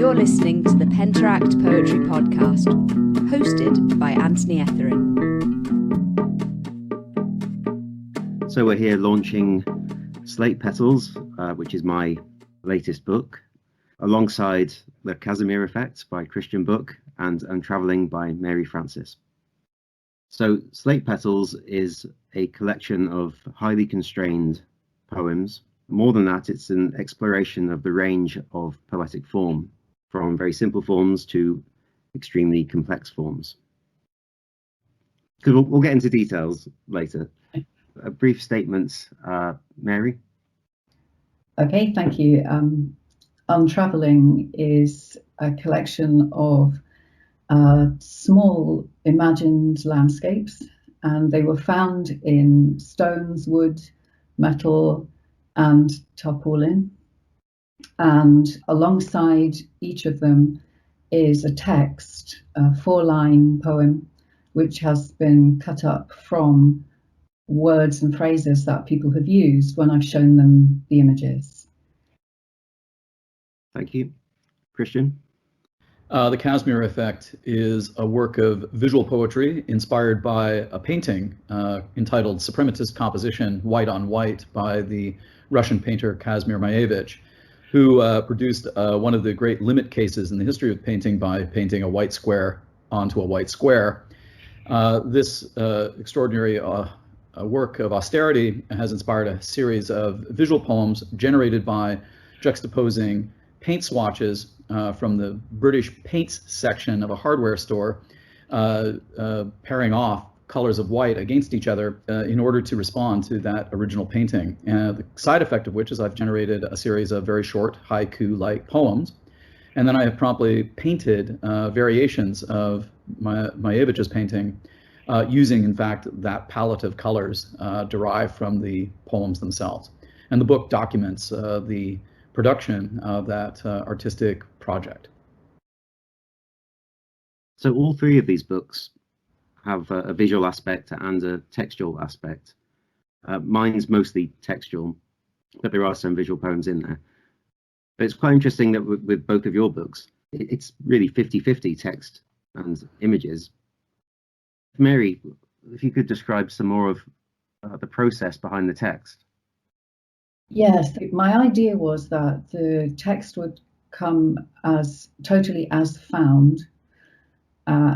You're listening to the Penteract Poetry Podcast, hosted by Anthony Etherin. So we're here launching Slate Petals, which is my latest book, alongside the Kasmir Effect by Christian Book and Untravelling by Mary Francis. So Slate Petals is a collection of highly constrained poems. More than that, it's an exploration of the range of poetic form, from very simple forms to extremely complex forms. Because we'll get into details later. A brief statement, Mary. Okay, thank you. Untravelling is a collection of small imagined landscapes, and they were found in stones, wood, metal, and tarpaulin. And alongside each of them is a text, a 4-line poem, which has been cut up from words and phrases that people have used when I've shown them the images. Thank you. Christian? The Kasmir Effect is a work of visual poetry inspired by a painting entitled Suprematist Composition, White on White, by the Russian painter Kasmir Effect, who produced one of the great limit cases in the history of painting by painting a white square onto a white square. This extraordinary work of austerity has inspired a series of visual poems generated by juxtaposing paint swatches from the British paints section of a hardware store, pairing off colors of white against each other in order to respond to that original painting. The side effect of which is I've generated a series of very short haiku-like poems, and then I have promptly painted variations of Mayevich's painting using, in fact, that palette of colors derived from the poems themselves. And the book documents the production of that artistic project. So all three of these books have a visual aspect and a textual aspect. Mine's mostly textual, but there are some visual poems in there. But it's quite interesting that with both of your books, it's really 50-50 text and images. Mary, if you could describe some more of the process behind the text. Yes, my idea was that the text would come as totally as found.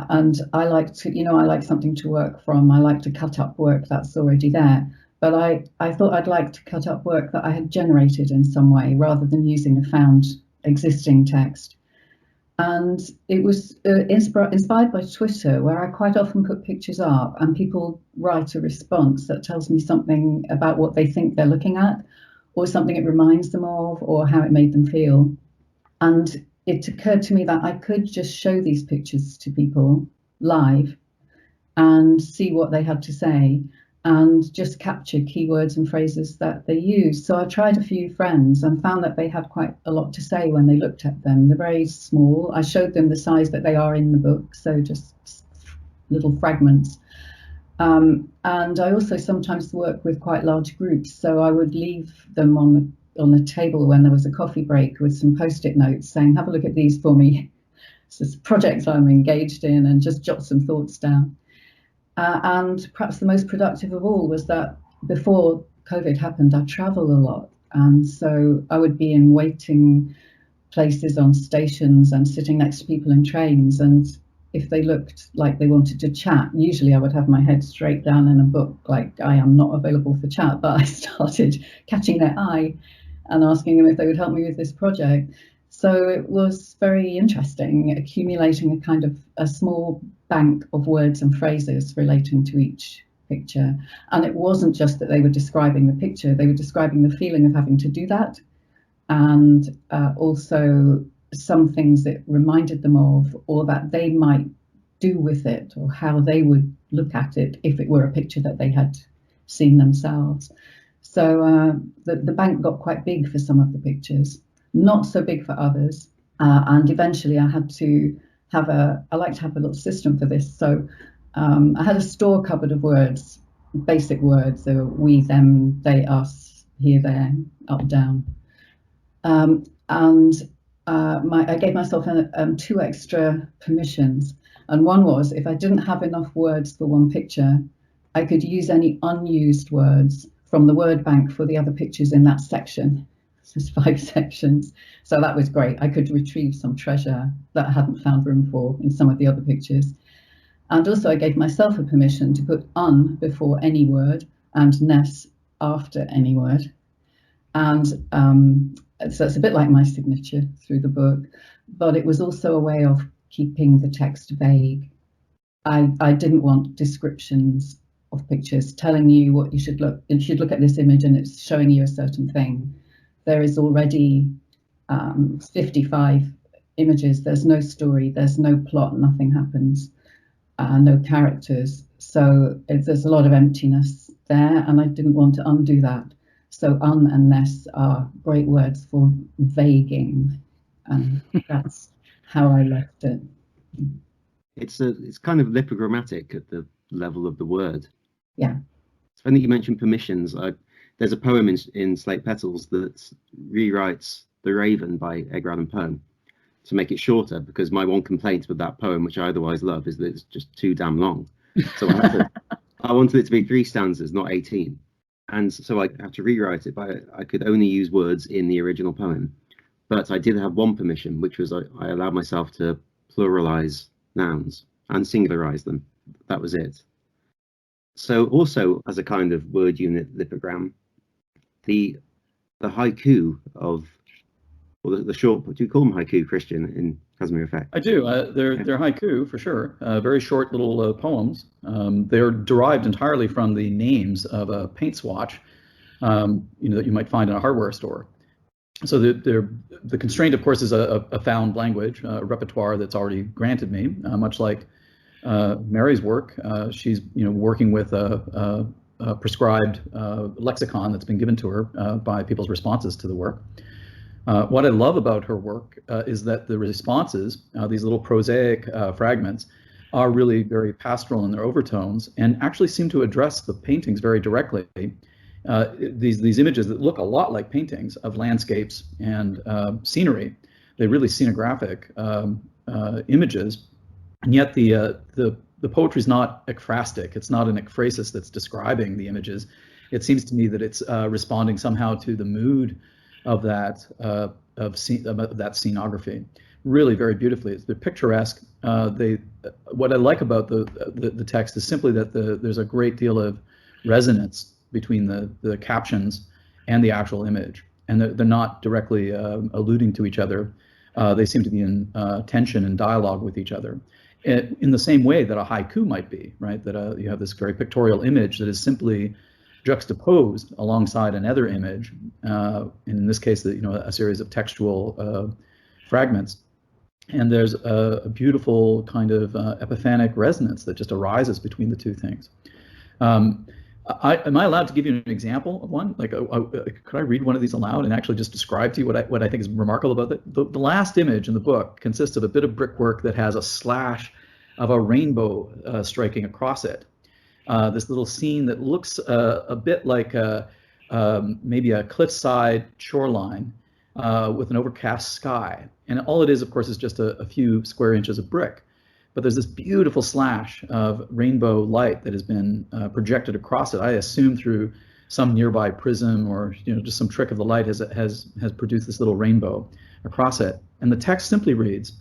And I like to, I like something to work from. I like to cut up work that's already there. But I thought I'd like to cut up work that I had generated in some way rather than using a found existing text. And it was inspired by Twitter, where I quite often put pictures up and people write a response that tells me something about what they think they're looking at, or something it reminds them of, or how it made them feel. And it occurred to me that I could just show these pictures to people live and see what they had to say and just capture keywords and phrases that they use. So I tried a few friends and found that they had quite a lot to say when they looked at them. They're very small. I showed them the size that they are in the book, so just little fragments. And I also sometimes work with quite large groups, so I would leave them on the table when there was a coffee break with some post-it notes saying, have a look at these for me. It's this project I'm engaged in, and just jot some thoughts down. And perhaps the most productive of all was that before COVID happened, I travel a lot. And so I would be in waiting places on stations and sitting next to people in trains. And if they looked like they wanted to chat, usually I would have my head straight down in a book, like I am not available for chat. But I started catching their eye and asking them if they would help me with this project. So it was very interesting, accumulating a kind of a small bank of words and phrases relating to each picture. And it wasn't just that they were describing the picture, they were describing the feeling of having to do that, and also some things that reminded them of, or that they might do with it, or how they would look at it if it were a picture that they had seen themselves. So the bank got quite big for some of the pictures, not so big for others. And eventually I had to have I like to have a little system for this. So I had a store cupboard of words, basic words. They were we, them, they, us, here, there, up, down. And I gave myself two extra permissions. And one was, if I didn't have enough words for one picture, I could use any unused words from the word bank for the other pictures in that section. There's 5 sections. So that was great. I could retrieve some treasure that I hadn't found room for in some of the other pictures. And also I gave myself a permission to put un before any word and ness after any word. And so it's a bit like my signature through the book, but it was also a way of keeping the text vague. I didn't want descriptions of pictures telling you what you should look. You should look at this image and it's showing you a certain thing. There is already 55 images. There's no story. There's no plot. Nothing happens. No characters. So there's a lot of emptiness there, and I didn't want to undo that. So un and ness are great words for vaguing, and that's how I left it. It's kind of lipogrammatic at the level of the word. Yeah. It's funny you mentioned permissions. There's a poem in Slate Petals that rewrites The Raven by Edgar Allan Poe to make it shorter, because my one complaint with that poem, which I otherwise love, is that it's just too damn long. So I wanted it to be 3 stanzas, not 18. And so I had to rewrite it, but I could only use words in the original poem. But I did have one permission, which was I allowed myself to pluralize nouns and singularize them. That was it. So also, as a kind of word unit lipogram, the haiku of, well, the short, do you call them haiku, Christian, in Kasmir Effect? I do. They're haiku for sure. Very short little poems. They're derived entirely from the names of a paint swatch, that you might find in a hardware store. So the constraint, of course, is a found language, a repertoire that's already granted me, much like Mary's work. She's working with a prescribed lexicon that's been given to her by people's responses to the work. What I love about her work is that the responses, these little prosaic fragments, are really very pastoral in their overtones and actually seem to address the paintings very directly. These images that look a lot like paintings of landscapes and scenery, they're really scenographic images, and yet the poetry is not ekphrastic. It's not an ekphrasis that's describing the images. It seems to me that it's responding somehow to the mood of that scenography, really very beautifully. They're picturesque. What I like about the text is simply that there's a great deal of resonance between the captions and the actual image, and they're not directly alluding to each other. They seem to be in tension and dialogue with each other, in the same way that a haiku might be, right? That you have this very pictorial image that is simply juxtaposed alongside another image, and in this case, a series of textual fragments. And there's a beautiful kind of epiphanic resonance that just arises between the two things. Am I allowed to give you an example of one? Like, could I read one of these aloud and actually just describe to you what I think is remarkable about it? The last image in the book consists of a bit of brickwork that has a slash of a rainbow striking across it. This little scene that looks a bit like maybe a cliffside shoreline with an overcast sky. And all it is, of course, is just a few square inches of brick. But there's this beautiful slash of rainbow light that has been projected across it. I assume through some nearby prism, or just some trick of the light has produced this little rainbow across it. And the text simply reads,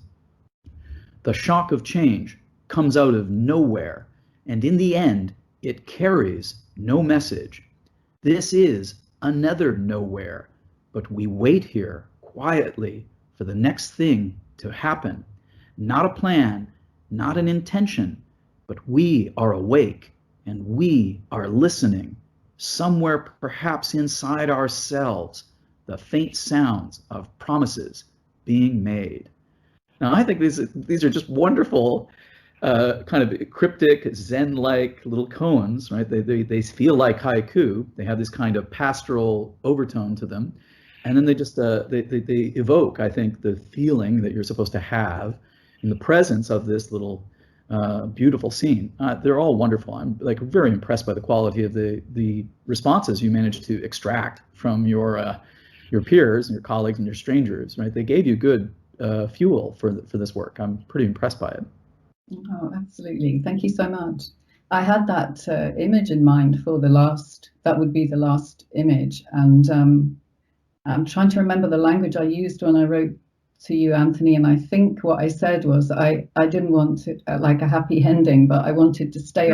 "The shock of change comes out of nowhere, and in the end, it carries no message. This is another nowhere, but we wait here quietly for the next thing to happen. Not a plan, not an intention, but we are awake and we are listening. Somewhere perhaps inside ourselves, the faint sounds of promises being made." Now, I think these are just wonderful, kind of cryptic, Zen-like little koans, right? They feel like haiku. They have this kind of pastoral overtone to them, and then they just they evoke, I think, the feeling that you're supposed to have in the presence of this little beautiful scene. They're all wonderful. I'm very impressed by the quality of the responses you managed to extract from your your peers and your colleagues and your strangers, right? They gave you good fuel for this work. I'm pretty impressed by it. Oh, absolutely. Thank you so much. I had that image in mind for the last, that would be the last image. And I'm trying to remember the language I used when I wrote to you, Anthony. And I think what I said was I didn't want to, like a happy ending, but I wanted to stay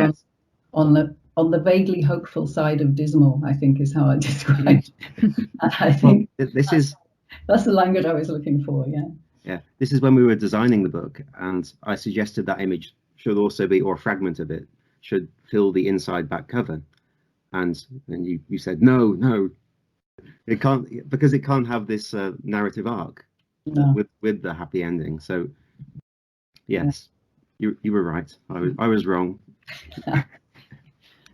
on the vaguely hopeful side of dismal, I think is how I described it. And I think that's the language I was looking for, yeah. Yeah, this is when we were designing the book, and I suggested that image should also be, or a fragment of it, should fill the inside back cover. And you said, no, it can't, because it can't have this narrative arc with the happy ending. So, yes, you were right. I was wrong.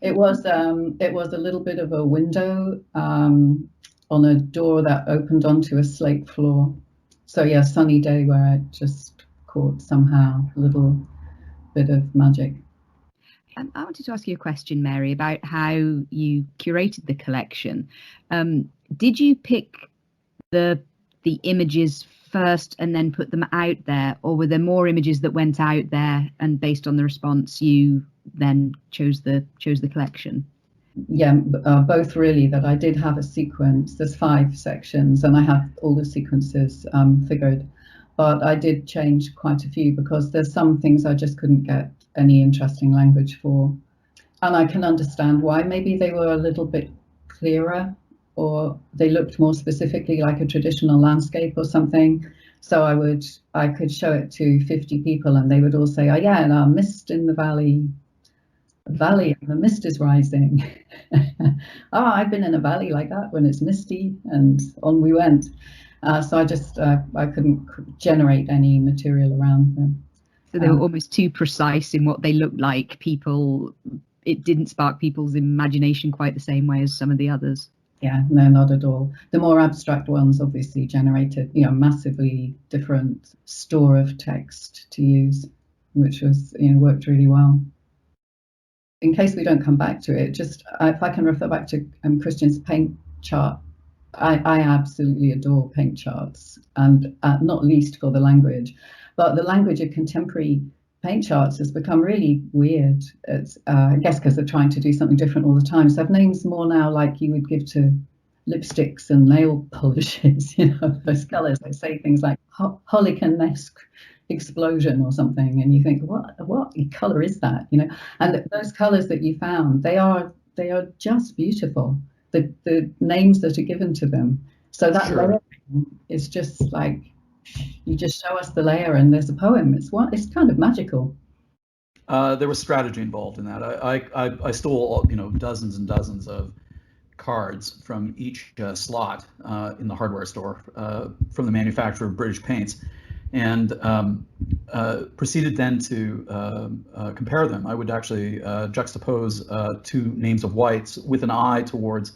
It was a little bit of a window on a door that opened onto a slate floor. So yeah, sunny day where I just caught somehow a little bit of magic. I wanted to ask you a question, Mary, about how you curated the collection. Did you pick the images first and then put them out there, or were there more images that went out there and based on the response you then chose the collection? Yeah, both really. That I did have a sequence. There's 5 sections, and I have all the sequences figured. But I did change quite a few because there's some things I just couldn't get any interesting language for, and I can understand why. Maybe they were a little bit clearer, or they looked more specifically like a traditional landscape or something. So I could show it to 50 people, and they would all say, "Oh yeah, and a mist in the valley." Valley, the mist is rising. I've been in a valley like that when it's misty, and on we went. So I just I couldn't generate any material around them. So they were almost too precise in what they looked like. It didn't spark people's imagination quite the same way as some of the others. Yeah, no, not at all. The more abstract ones obviously generated, massively different store of text to use, which was, worked really well. In case we don't come back to it, just if I can refer back to Christian's paint chart, I absolutely adore paint charts, and not least for the language. But the language of contemporary paint charts has become really weird. It's, I guess because they're trying to do something different all the time. So I've names more now like you would give to lipsticks and nail polishes, those colours. They say things like Holican-esque explosion or something, and you think, what color is that? And those colors that you found, they are just beautiful. The names that are given to them. So that layer is just like, you just show us the layer and there's a poem. It's kind of magical. There was strategy involved in that. I stole dozens and dozens of cards from each slot in the hardware store from the manufacturer of British paints, and proceeded then to compare them. I would actually juxtapose 2 names of whites with an eye towards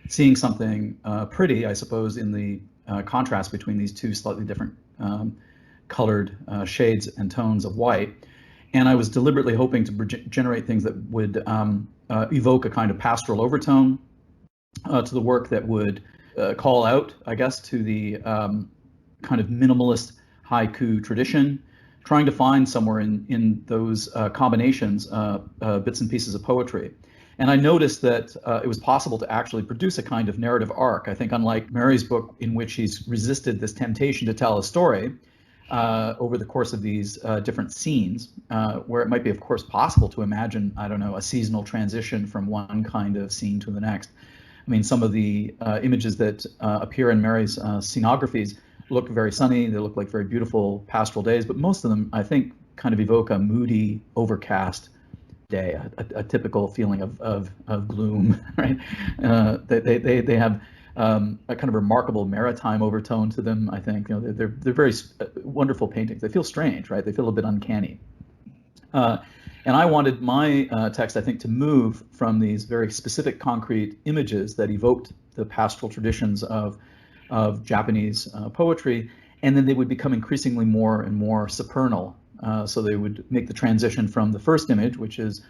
seeing something pretty, I suppose, in the contrast between these 2 slightly different colored shades and tones of white. And I was deliberately hoping to generate things that would evoke a kind of pastoral overtone to the work, that would call out, I guess, to the kind of minimalist haiku tradition, trying to find somewhere in those combinations bits and pieces of poetry. And I noticed that it was possible to actually produce a kind of narrative arc. I think, unlike Mary's book, in which he's resisted this temptation to tell a story over the course of these different scenes, where it might be, of course, possible to imagine, I don't know, a seasonal transition from one kind of scene to the next. I mean, some of the images that appear in Mary's scenographies look very sunny. They look like very beautiful pastoral days, but most of them, I think, kind of evoke a moody, overcast day, a typical feeling of gloom, right? They have a kind of remarkable maritime overtone to them. I think they're very wonderful paintings. They feel strange, right? They feel a bit uncanny. And I wanted my text, I think, to move from these very specific concrete images that evoked the pastoral traditions of Japanese poetry, and then they would become increasingly more and more supernal. So they would make the transition from the first image, which is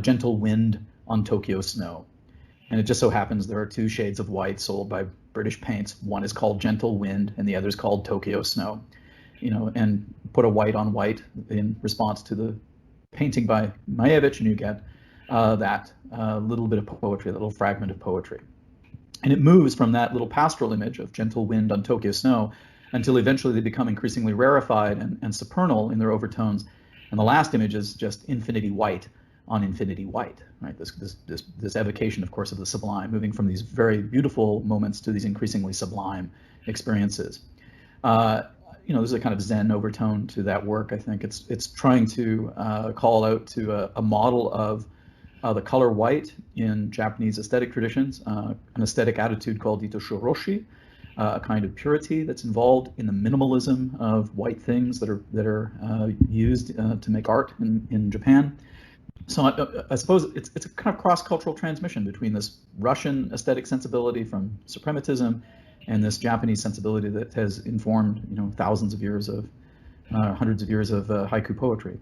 gentle wind on Tokyo snow. And it just so happens there are 2 shades of white sold by British paints. One is called Gentle Wind and the other is called Tokyo Snow. And put a white on white in response to the painting by Maevich, and you get that little bit of poetry, that little fragment of poetry. And it moves from that little pastoral image of gentle wind on Tokyo snow until eventually they become increasingly rarefied and supernal in their overtones. And the last image is just infinity white on infinity white, right? This evocation, of course, of the sublime, moving from these very beautiful moments to these increasingly sublime experiences. There's a kind of Zen overtone to that work. I think it's trying to call out to a model of the color white in Japanese aesthetic traditions, an aesthetic attitude called itoshoroshi, a kind of purity that's involved in the minimalism of white things that are used to make art in Japan. So I suppose it's a kind of cross-cultural transmission between this Russian aesthetic sensibility from suprematism and this Japanese sensibility that has informed thousands of years of hundreds of years of haiku poetry.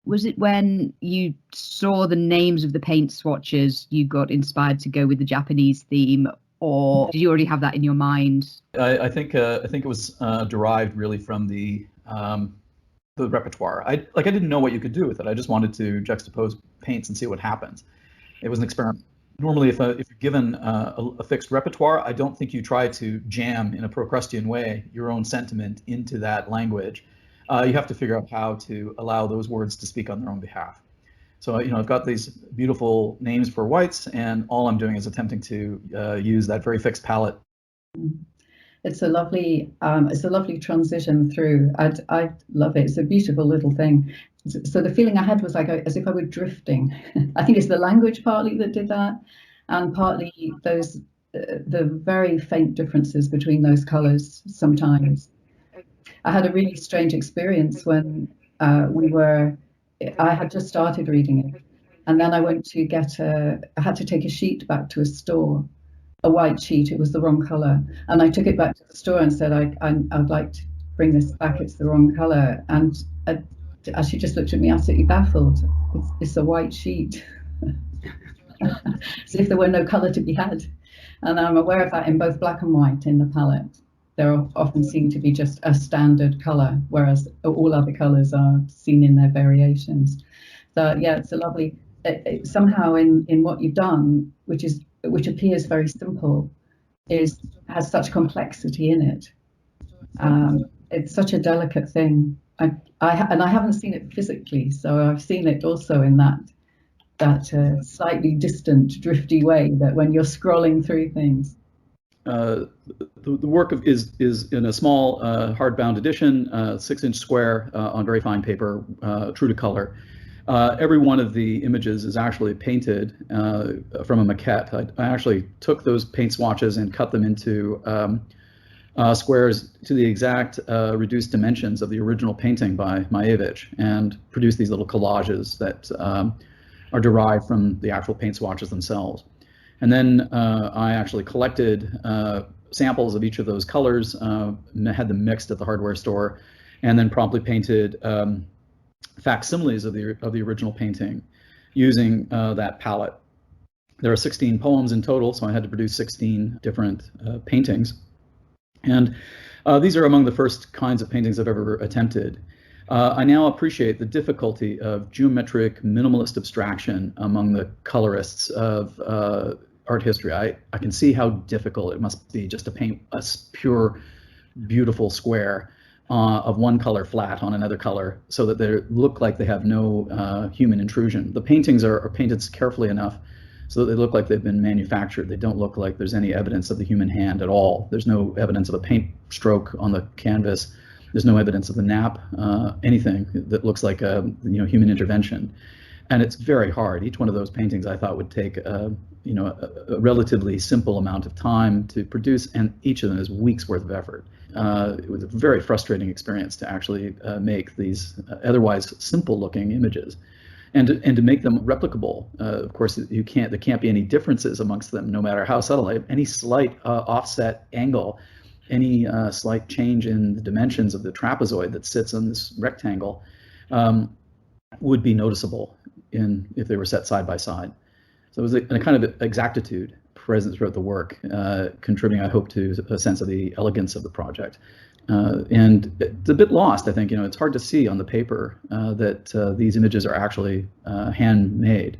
Was it when you saw the names of the paint swatches you got inspired to go with the Japanese theme, or did you already have that in your mind? I think it was derived really from the repertoire. I didn't know what you could do with it. I just wanted to juxtapose paints and see what happens. It was an experiment. Normally, if you're given a fixed repertoire, I don't think you try to jam in a Procrustean way your own sentiment into that language. You have to figure out how to allow those words to speak on their own behalf. So, I've got these beautiful names for whites, and all I'm doing is attempting to use that very fixed palette. It's a lovely transition through. I love it. It's a beautiful little thing. So the feeling I had was like as if I were drifting. I think it's the language partly that did that, and partly the very faint differences between those colours sometimes. I had a really strange experience when I had just started reading it, and then I went to I had to take a sheet back to a store, a white sheet. It was the wrong colour, and I took it back to the store and said, I'd like to bring this back. It's the wrong colour. And she just looked at me absolutely baffled. It's a white sheet, as if there were no colour to be had. And I'm aware of that in both black and white in the palette. There often seem to be just a standard colour, whereas all other colours are seen in their variations. So yeah, it's a lovely, somehow in what you've done, which appears very simple, has such complexity in it. It's such a delicate thing. I haven't seen it physically, so I've seen it also in that slightly distant, drifty way that when you're scrolling through things. The work is in a small hardbound edition, 6-inch square on very fine paper, true to color. Every one of the images is actually painted from a maquette. I actually took those paint swatches and cut them into squares to the exact reduced dimensions of the original painting by Maevich, and produced these little collages that are derived from the actual paint swatches themselves. And then I actually collected samples of each of those colors, had them mixed at the hardware store, and then promptly painted facsimiles of the original painting using that palette. There are 16 poems in total, so I had to produce 16 different paintings. And these are among the first kinds of paintings I've ever attempted. I now appreciate the difficulty of geometric minimalist abstraction among the colorists of art history. I can see how difficult it must be just to paint a pure, beautiful square of one color flat on another color so that they look like they have no human intrusion. The paintings are painted carefully enough so that they look like they've been manufactured. They don't look like there's any evidence of the human hand at all. There's no evidence of a paint stroke on the canvas. There's no evidence of the nap, anything that looks like a human intervention. And it's very hard. Each one of those paintings I thought would take a relatively simple amount of time to produce, and each of them is weeks worth of effort. It was a very frustrating experience to actually make these otherwise simple looking images. And to make them replicable, of course, there can't be any differences amongst them, no matter how subtle. Any slight offset angle, any slight change in the dimensions of the trapezoid that sits on this rectangle would be noticeable if they were set side by side. So it was a kind of exactitude, present throughout the work, contributing, I hope, to a sense of the elegance of the project. And it's a bit lost, I think. It's hard to see on the paper that these images are actually handmade.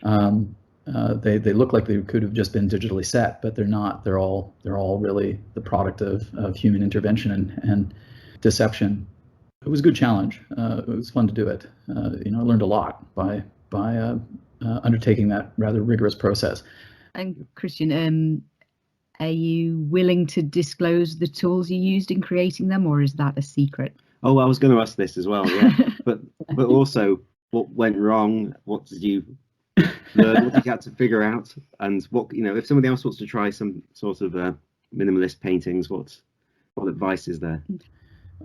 They look like they could have just been digitally set, but they're not. They're all really the product of human intervention and deception. It was a good challenge. It was fun to do it. I learned a lot by undertaking that rather rigorous process. And Christian, are you willing to disclose the tools you used in creating them, or is that a secret? Oh, I was going to ask this as well, yeah. but also, what went wrong? What did you learn? What did you have to figure out? And what, if somebody else wants to try some sort of minimalist paintings, what advice is there?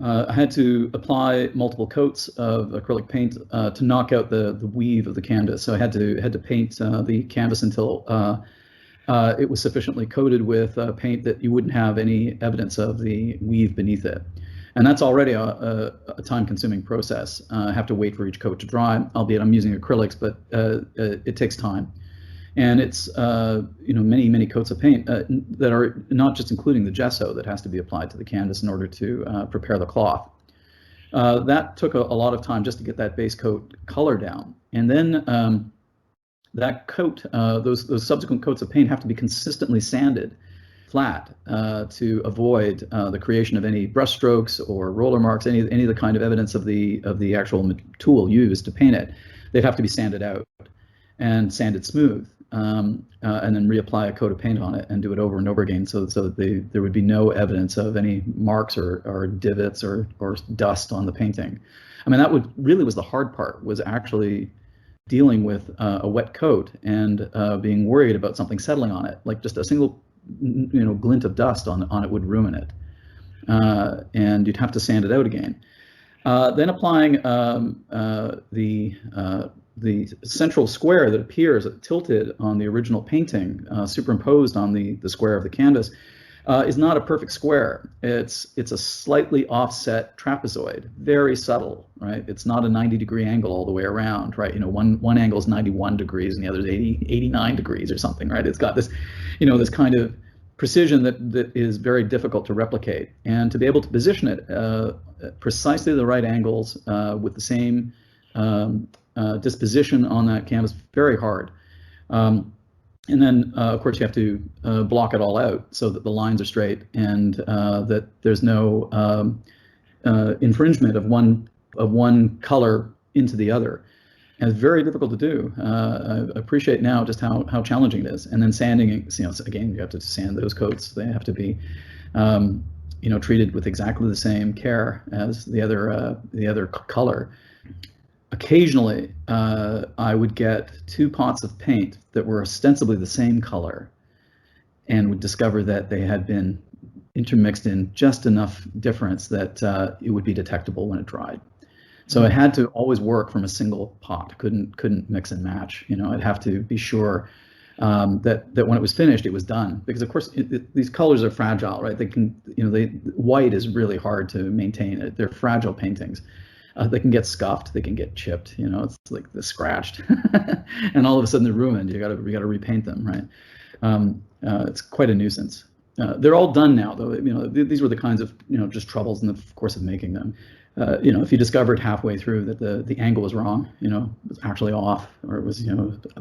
I had to apply multiple coats of acrylic paint to knock out the weave of the canvas. So I had to paint the canvas until it was sufficiently coated with paint that you wouldn't have any evidence of the weave beneath it. And that's already a time-consuming process. I have to wait for each coat to dry, albeit I'm using acrylics, but it takes time. And it's many coats of paint that are not just including the gesso that has to be applied to the canvas in order to prepare the cloth. That took a lot of time just to get that base coat color down. And then that coat, those subsequent coats of paint have to be consistently sanded flat to avoid the creation of any brush strokes or roller marks, any of the kind of evidence of the actual tool used to paint it. They'd have to be sanded out and sanded smooth, and then reapply a coat of paint on it and do it over and over again, so that there would be no evidence of any marks or divots or dust on the painting. I mean, that really was the hard part, was actually dealing with a wet coat and being worried about something settling on it, like just a single glint of dust on it would ruin it, and you'd have to sand it out again. Then applying the central square that appears tilted on the original painting, superimposed on the square of the canvas, is not a perfect square. It's a slightly offset trapezoid, very subtle, right? It's not a 90-degree angle all the way around, right? One angle is 91 degrees and the other is 89 degrees or something, right? It's got this, this kind of precision that is very difficult to replicate, and to be able to position it precisely the right angles with the same disposition on that canvas, very hard. And then, of course, you have to block it all out so that the lines are straight and that there's no infringement of one color into the other. And it's very difficult to do. I appreciate now just how challenging it is. And then sanding, again, you have to sand those coats. They have to be, treated with exactly the same care as the other color. Occasionally, I would get 2 pots of paint that were ostensibly the same color and would discover that they had been intermixed in just enough difference that it would be detectable when it dried. So I had to always work from a single pot. Couldn't mix and match. I'd have to be sure that when it was finished, it was done. Because of course, these colors are fragile, right? They can, white is really hard to maintain. They're fragile paintings. They can get scuffed, they can get chipped, it's like they're scratched, and all of a sudden they're ruined. You gotta repaint them, right? It's quite a nuisance. They're all done now, though. These were the kinds of just troubles in the course of making them. If you discovered halfway through that the angle was wrong, was actually off, or it was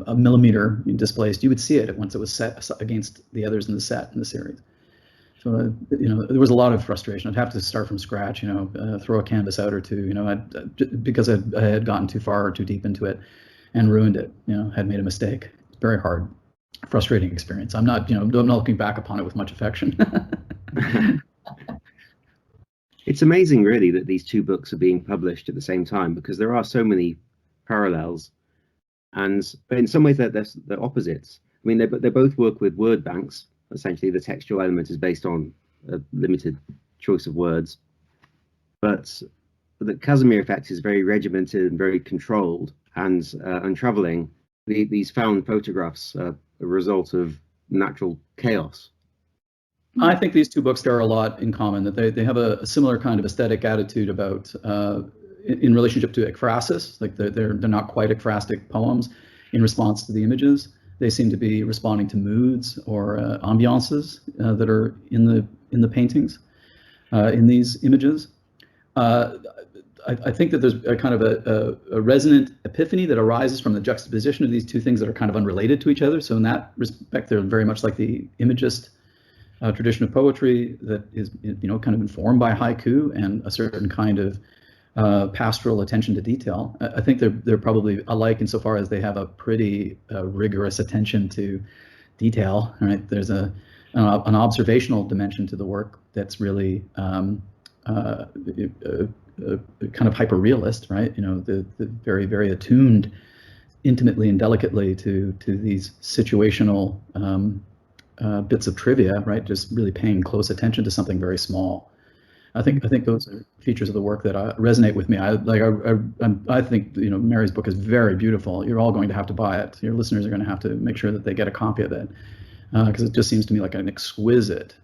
a millimeter displaced, you would see it once it was set against the others in the set in the series. So, there was a lot of frustration. I'd have to start from scratch, throw a canvas out or two, because I had gotten too far or too deep into it and ruined it, had made a mistake. Very hard, frustrating experience. I'm not looking back upon it with much affection. It's amazing, really, that these 2 books are being published at the same time, because there are so many parallels, but in some ways they're opposites. I mean, they both work with word banks. Essentially, the textual element is based on a limited choice of words, but the Kasmir Effect is very regimented and very controlled. And Untravelling, these found photographs are a result of natural chaos. I think these 2 books share a lot in common, that they have a similar kind of aesthetic attitude about in relationship to ekphrasis. Like they're not quite ekphrastic poems in response to the images. They seem to be responding to moods or ambiances that are in the paintings, in these images. I think that there's a kind of a resonant epiphany that arises from the juxtaposition of these two things that are kind of unrelated to each other. So in that respect, they're very much like the Imagist tradition of poetry that is, kind of informed by haiku and a certain kind of pastoral attention to detail. I think they're probably alike insofar as they have a pretty rigorous attention to detail. Right? There's an observational dimension to the work that's really kind of hyper-realist, right? The very, very attuned intimately and delicately to these situational bits of trivia, right? Just really paying close attention to something very small. I think those are features of the work that resonate with me. I think Mary's book is very beautiful. You're all going to have to buy it. Your listeners are going to have to make sure that they get a copy of it, because it just seems to me like an exquisite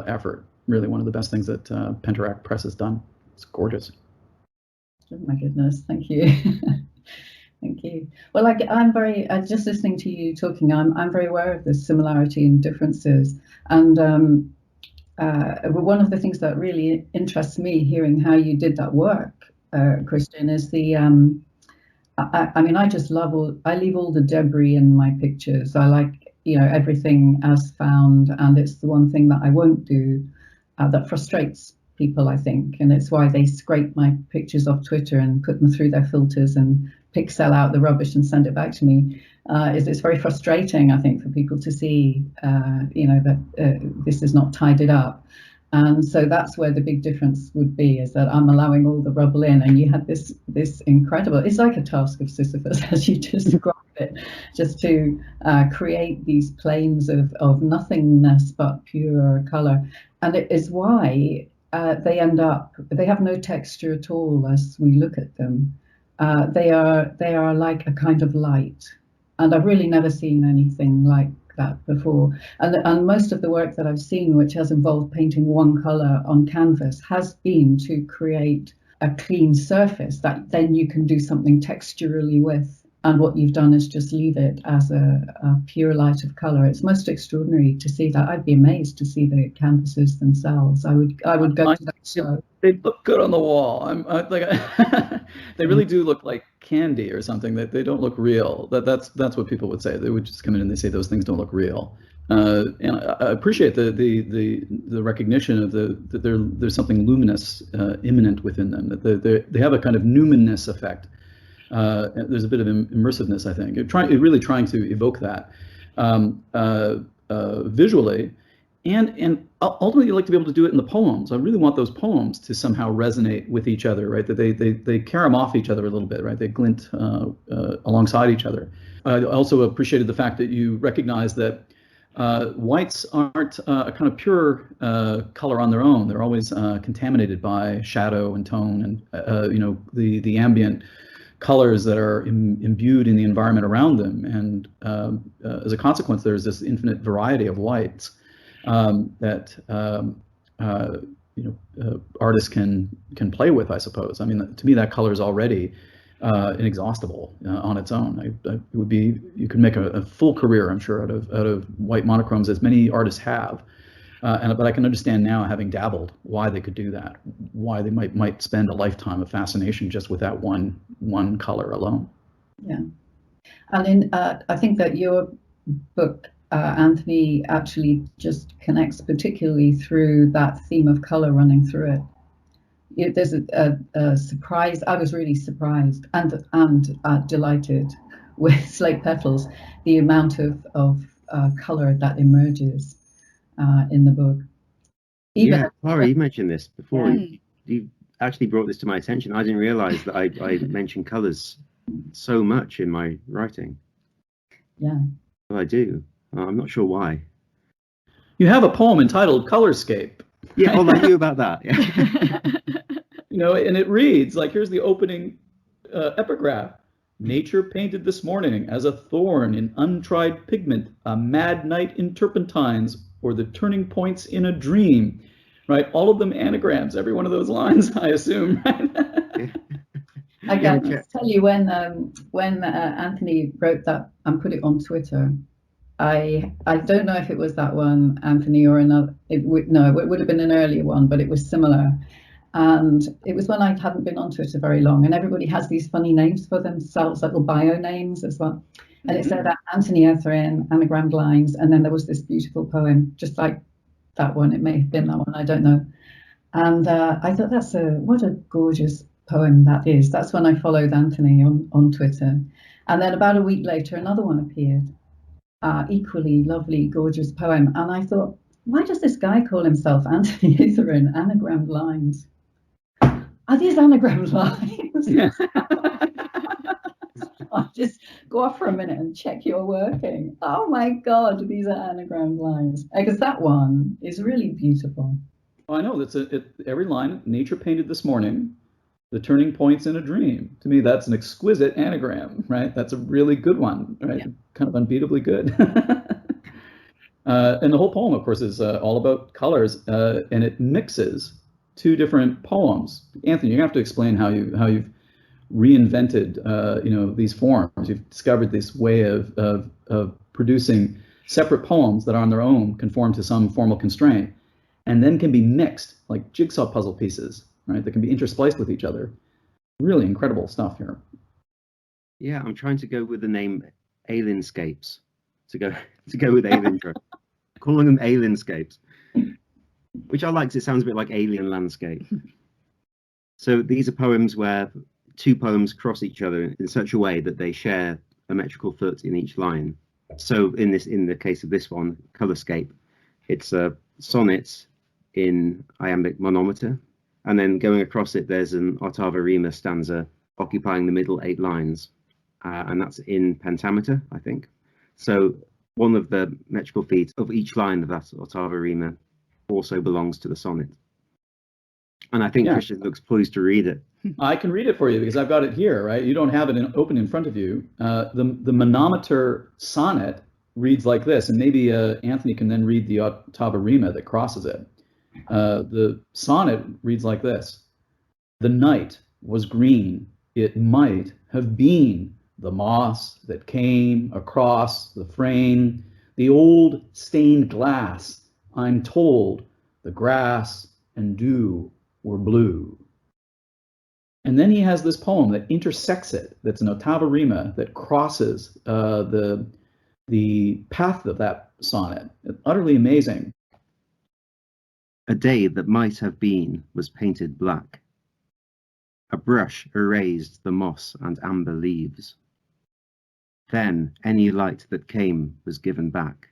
effort. Really, one of the best things that Penteract Press has done. It's gorgeous. Oh my goodness, thank you. Thank you. Well, I'm very, just listening to you talking, I'm very aware of this similarity and differences. And one of the things that really interests me hearing how you did that work, Christian, is the, I mean, I leave all the debris in my pictures. I like, everything as found, and it's the one thing that I won't do that frustrates people, I think, and it's why they scrape my pictures off Twitter and put them through their filters and pixel out the rubbish and send it back to me. It's very frustrating, I think, for people to see, that this is not tidied up. And so that's where the big difference would be, is that I'm allowing all the rubble in, and you had this incredible, it's like a task of Sisyphus, as you described it, just to create these planes of nothingness but pure color. And it is why they have no texture at all as we look at them. They are like a kind of light, and I've really never seen anything like that before. And most of the work that I've seen, which has involved painting one color on canvas, has been to create a clean surface that then you can do something texturally with. And what you've done is just leave it as a pure light of color. It's most extraordinary to see that. I'd be amazed to see the canvases themselves. I would go to that show. They look good on the wall. They really do look like candy or something. That they don't look real. That's what people would say. They would just come in and they say those things don't look real. And I appreciate the recognition of that there's something luminous immanent within them. That they have a kind of numinous effect. There's a bit of immersiveness, I think. You're really trying to evoke that visually, and ultimately, you like to be able to do it in the poems. I really want those poems to somehow resonate with each other, right? That they carry them off each other a little bit, right? They glint alongside each other. I also appreciated the fact that you recognize that whites aren't a kind of pure color on their own. They're always contaminated by shadow and tone, and the ambient colors that are imbued in the environment around them, and as a consequence, there's this infinite variety of whites that artists can play with, I suppose. I mean, to me, that color is already inexhaustible on its own. It would be, you could make a full career, I'm sure, out of white monochromes, as many artists have. But I can understand now, having dabbled, why they could do that, why they might spend a lifetime of fascination just with that one color alone. Yeah, and I think that your book, Anthony, actually just connects particularly through that theme of color running through it. There's a surprise. I was really surprised and delighted with Slate Petals, the amount of color that emerges in the book. Clara, you mentioned this before. Yeah. You actually brought this to my attention. I didn't realize that I mentioned colors so much in my writing. Yeah. Well, I do. I'm not sure why. You have a poem entitled Colorscape. Yeah, I knew about that. Yeah. And it reads, like, here's the opening epigraph. Nature painted this morning as a thorn in untried pigment, a mad night in turpentines, or the turning points in a dream, right? All of them anagrams, every one of those lines, I assume, right? I can tell you when Anthony wrote that and put it on Twitter, I don't know if it was that one, Anthony, or another. No, it would have been an earlier one, but it was similar. And it was when I hadn't been on Twitter very long, and everybody has these funny names for themselves, little bio names as well. And it said Anthony Etherin, anagrammed lines, and then there was this beautiful poem, just like that one. It may have been that one, I don't know. And I thought what a gorgeous poem that is. That's when I followed Anthony on Twitter. And then about a week later, another one appeared. Equally lovely, gorgeous poem. And I thought, why does this guy call himself Anthony Etherin, anagrammed lines? Are these anagrammed lines? Yeah. I'll just go off for a minute and check you're working. Oh my God, these are anagrammed lines. Because that one is really beautiful. Oh, I know, every line, nature painted this morning, the turning points in a dream. To me, that's an exquisite anagram, right? That's a really good one, right? Yeah. Kind of unbeatably good. And the whole poem, of course, is all about colors, and it mixes two different poems. Anthony, you have to explain how you've reinvented, these forms. You've discovered this way of producing separate poems that on their own conform to some formal constraint, and then can be mixed like jigsaw puzzle pieces, right? That can be interspliced with each other. Really incredible stuff here. Yeah, I'm trying to go with the name Alienscapes. To go with Alien, calling them Alienscapes, which I like because it sounds a bit like Alien Landscape. So these are poems where two poems cross each other in such a way that they share a metrical foot in each line. So in the case of this one, Colorscape, it's a sonnet in iambic monometer, and then going across it there's an ottava rima stanza occupying the middle 8 lines, and that's in pentameter, I think. So one of the metrical feet of each line of that ottava rima also belongs to the sonnet. And I think Christian looks poised to read it. I can read it for you because I've got it here, right? You don't have it open in front of you. The monometer sonnet reads like this, and maybe Anthony can then read the ottava rima that crosses it. The sonnet reads like this: the night was green, it might have been the moss that came across the frame, the old stained glass, I'm told, the grass and dew were blue. And then he has this poem that intersects it, that's an ottava rima that crosses the path of that sonnet. It's utterly amazing. A day that might have been was painted black. A brush erased the moss and amber leaves. Then any light that came was given back,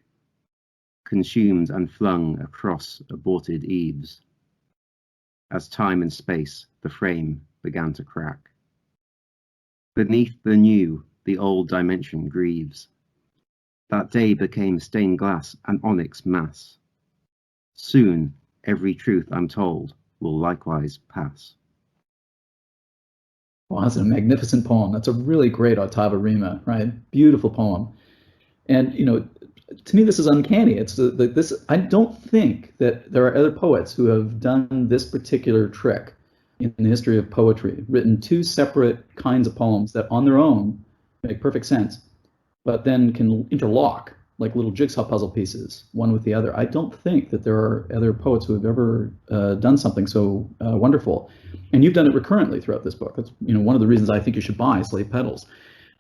consumed and flung across aborted eaves. As time and space, the frame began to crack. Beneath the new, the old dimension grieves. That day became stained glass and onyx mass. Soon, every truth I'm told will likewise pass. Well, that's a magnificent poem. That's a really great ottava rima, right? Beautiful poem. And, to me, this is uncanny. It's this. I don't think that there are other poets who have done this particular trick in the history of poetry, written two separate kinds of poems that on their own make perfect sense, but then can interlock like little jigsaw puzzle pieces, one with the other. I don't think that there are other poets who have ever done something so wonderful. And you've done it recurrently throughout this book. That's one of the reasons I think you should buy Slate Petals.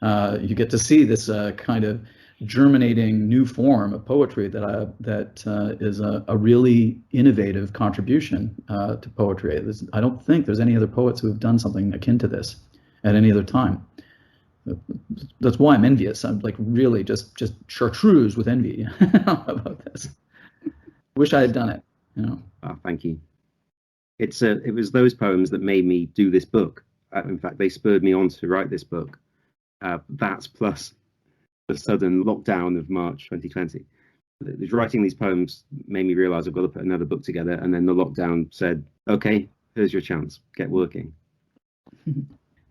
You get to see this kind of germinating new form of poetry that is a really innovative contribution to poetry. I don't think there's any other poets who have done something akin to this at any other time. That's why I'm envious. I'm like really just chartreuse with envy about this. Wish I had done it. Oh, thank you. It was those poems that made me do this book. In fact, they spurred me on to write this book. That plus the sudden lockdown of March 2020. Writing these poems made me realize I've got to put another book together, and then the lockdown said, okay, here's your chance, get working.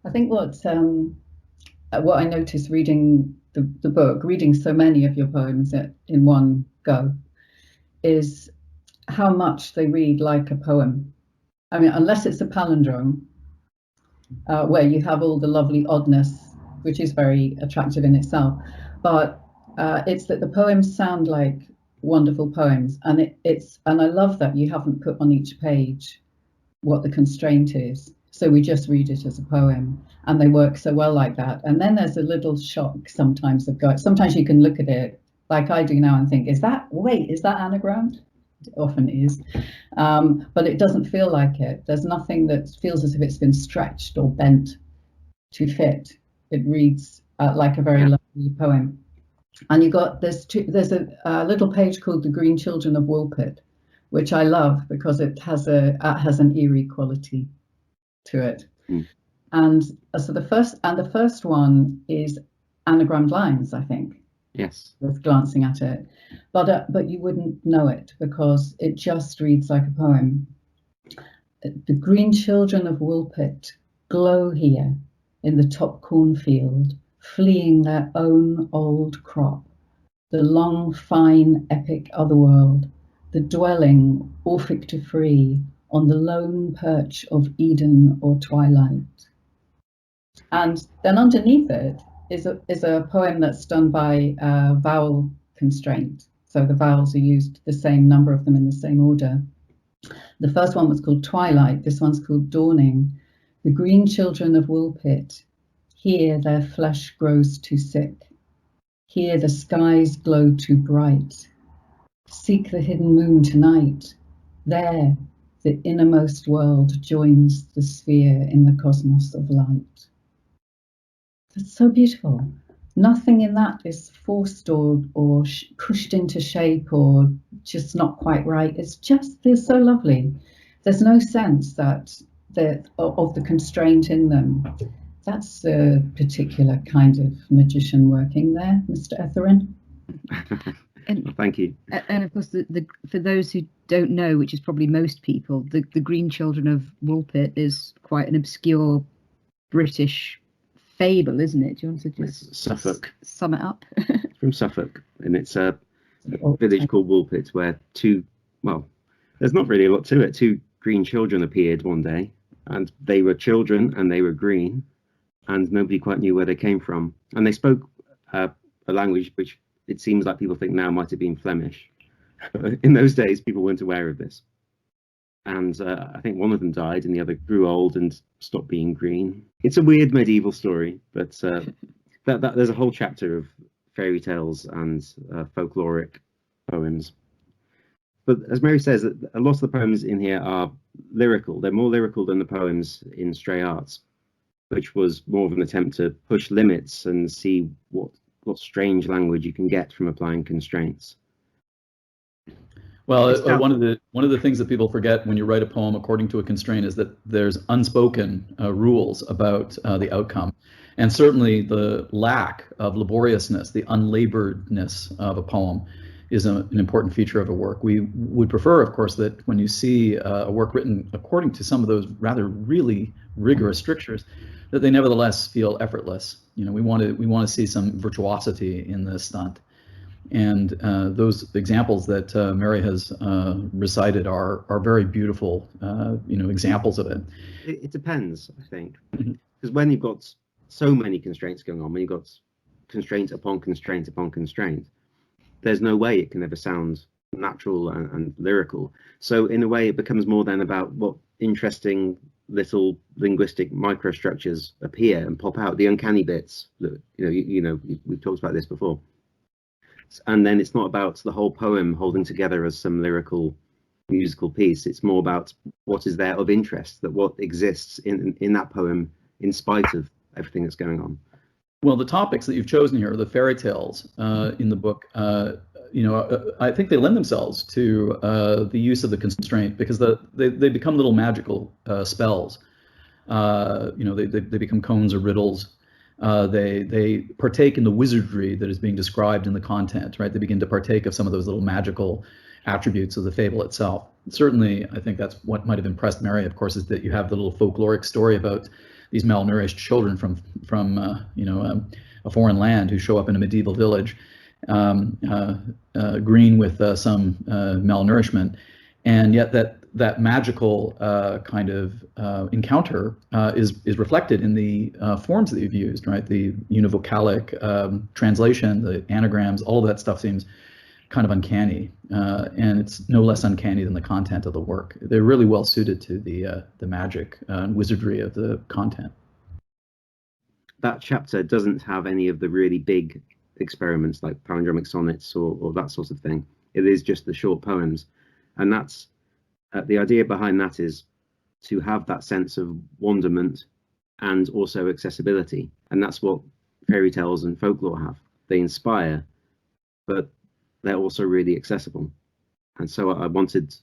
I think what I noticed reading the book, reading so many of your poems in one go, is how much they read like a poem. I mean, unless it's a palindrome, where you have all the lovely oddness, which is very attractive in itself. But it's that the poems sound like wonderful poems, and I love that you haven't put on each page what the constraint is. So we just read it as a poem, and they work so well like that. And then there's a little shock sometimes sometimes you can look at it like I do now and think, is that anagram? It often is, but it doesn't feel like it. There's nothing that feels as if it's been stretched or bent to fit. It reads like a very lovely poem. And there's a little page called The Green Children of Woolpit, which I love because it has an eerie quality to it. And so the first one is anagrammed lines, I think. Yes. With glancing at it, but you wouldn't know it because it just reads like a poem. The green children of Woolpit glow here in the top cornfield, fleeing their own old crop, the long, fine, epic otherworld, the dwelling, Orphic to free, on the lone perch of Eden or twilight. And then underneath it is a poem that's done by vowel constraint. So the vowels are used, the same number of them in the same order. The first one was called Twilight. This one's called Dawning. The green children of Woolpit, here their flesh grows too sick. Here the skies glow too bright. Seek the hidden moon tonight. There the innermost world joins the sphere in the cosmos of light. It's so beautiful. Nothing in that is forced or pushed into shape or just not quite right. They're so lovely. There's no sense that of the constraint in them. That's a particular kind of magician working there, Mr. Etherin. And, thank you. And of course, for those who don't know, which is probably most people, the Green Children of Woolpit is quite an obscure British fable, isn't it? Do you want to just Suffolk. Sum it up? It's from Suffolk, and it's a village called Woolpit where there's not really a lot to it. Two green children appeared one day, and they were children and they were green, and nobody quite knew where they came from. And they spoke a language which it seems like people think now might have been Flemish. In those days, people weren't aware of this. And I think one of them died and the other grew old and stopped being green. It's a weird medieval story, but there's a whole chapter of fairy tales and folkloric poems. But as Mary says, a lot of the poems in here are lyrical. They're more lyrical than the poems in Stray Arts, which was more of an attempt to push limits and see what strange language you can get from applying constraints. Well, one of the things that people forget when you write a poem according to a constraint is that there's unspoken rules about the outcome, and certainly the lack of laboriousness, the unlaboredness of a poem, is an important feature of a work. We would prefer, of course, that when you see a work written according to some of those rather really rigorous strictures, that they nevertheless feel effortless. You know, we want to see some virtuosity in this stunt. And those examples that Mary has recited are very beautiful, examples of it. It depends, I think, because when you've got so many constraints going on, when you've got constraint upon constraint upon constraint, there's no way it can ever sound natural and lyrical. So in a way, it becomes more then about what interesting little linguistic microstructures appear and pop out, the uncanny bits that we've talked about this before. And then it's not about the whole poem holding together as some lyrical musical piece. It's more about what is there of interest, that what exists in that poem in spite of everything that's going on. Well, the topics that you've chosen here, the fairy tales in the book, I think they lend themselves to the use of the constraint because they become little magical spells. They become cones or riddles. They partake in the wizardry that is being described in the content, right? They begin to partake of some of those little magical attributes of the fable itself. Certainly, I think that's what might have impressed Mary, of course, is that you have the little folkloric story about these malnourished children from a foreign land who show up in a medieval village, green with some malnourishment, and yet that that magical kind of encounter is reflected in the forms that you've used, right? The univocalic translation, the anagrams, all of that stuff seems kind of uncanny, and it's no less uncanny than the content of the work. They're really well suited to the magic and wizardry of the content. That chapter doesn't have any of the really big experiments like palindromic sonnets or that sort of thing. It is just the short poems, and that's the idea behind that is to have that sense of wonderment and also accessibility, and that's what fairy tales and folklore have. They inspire, but they're also really accessible, and so I wanted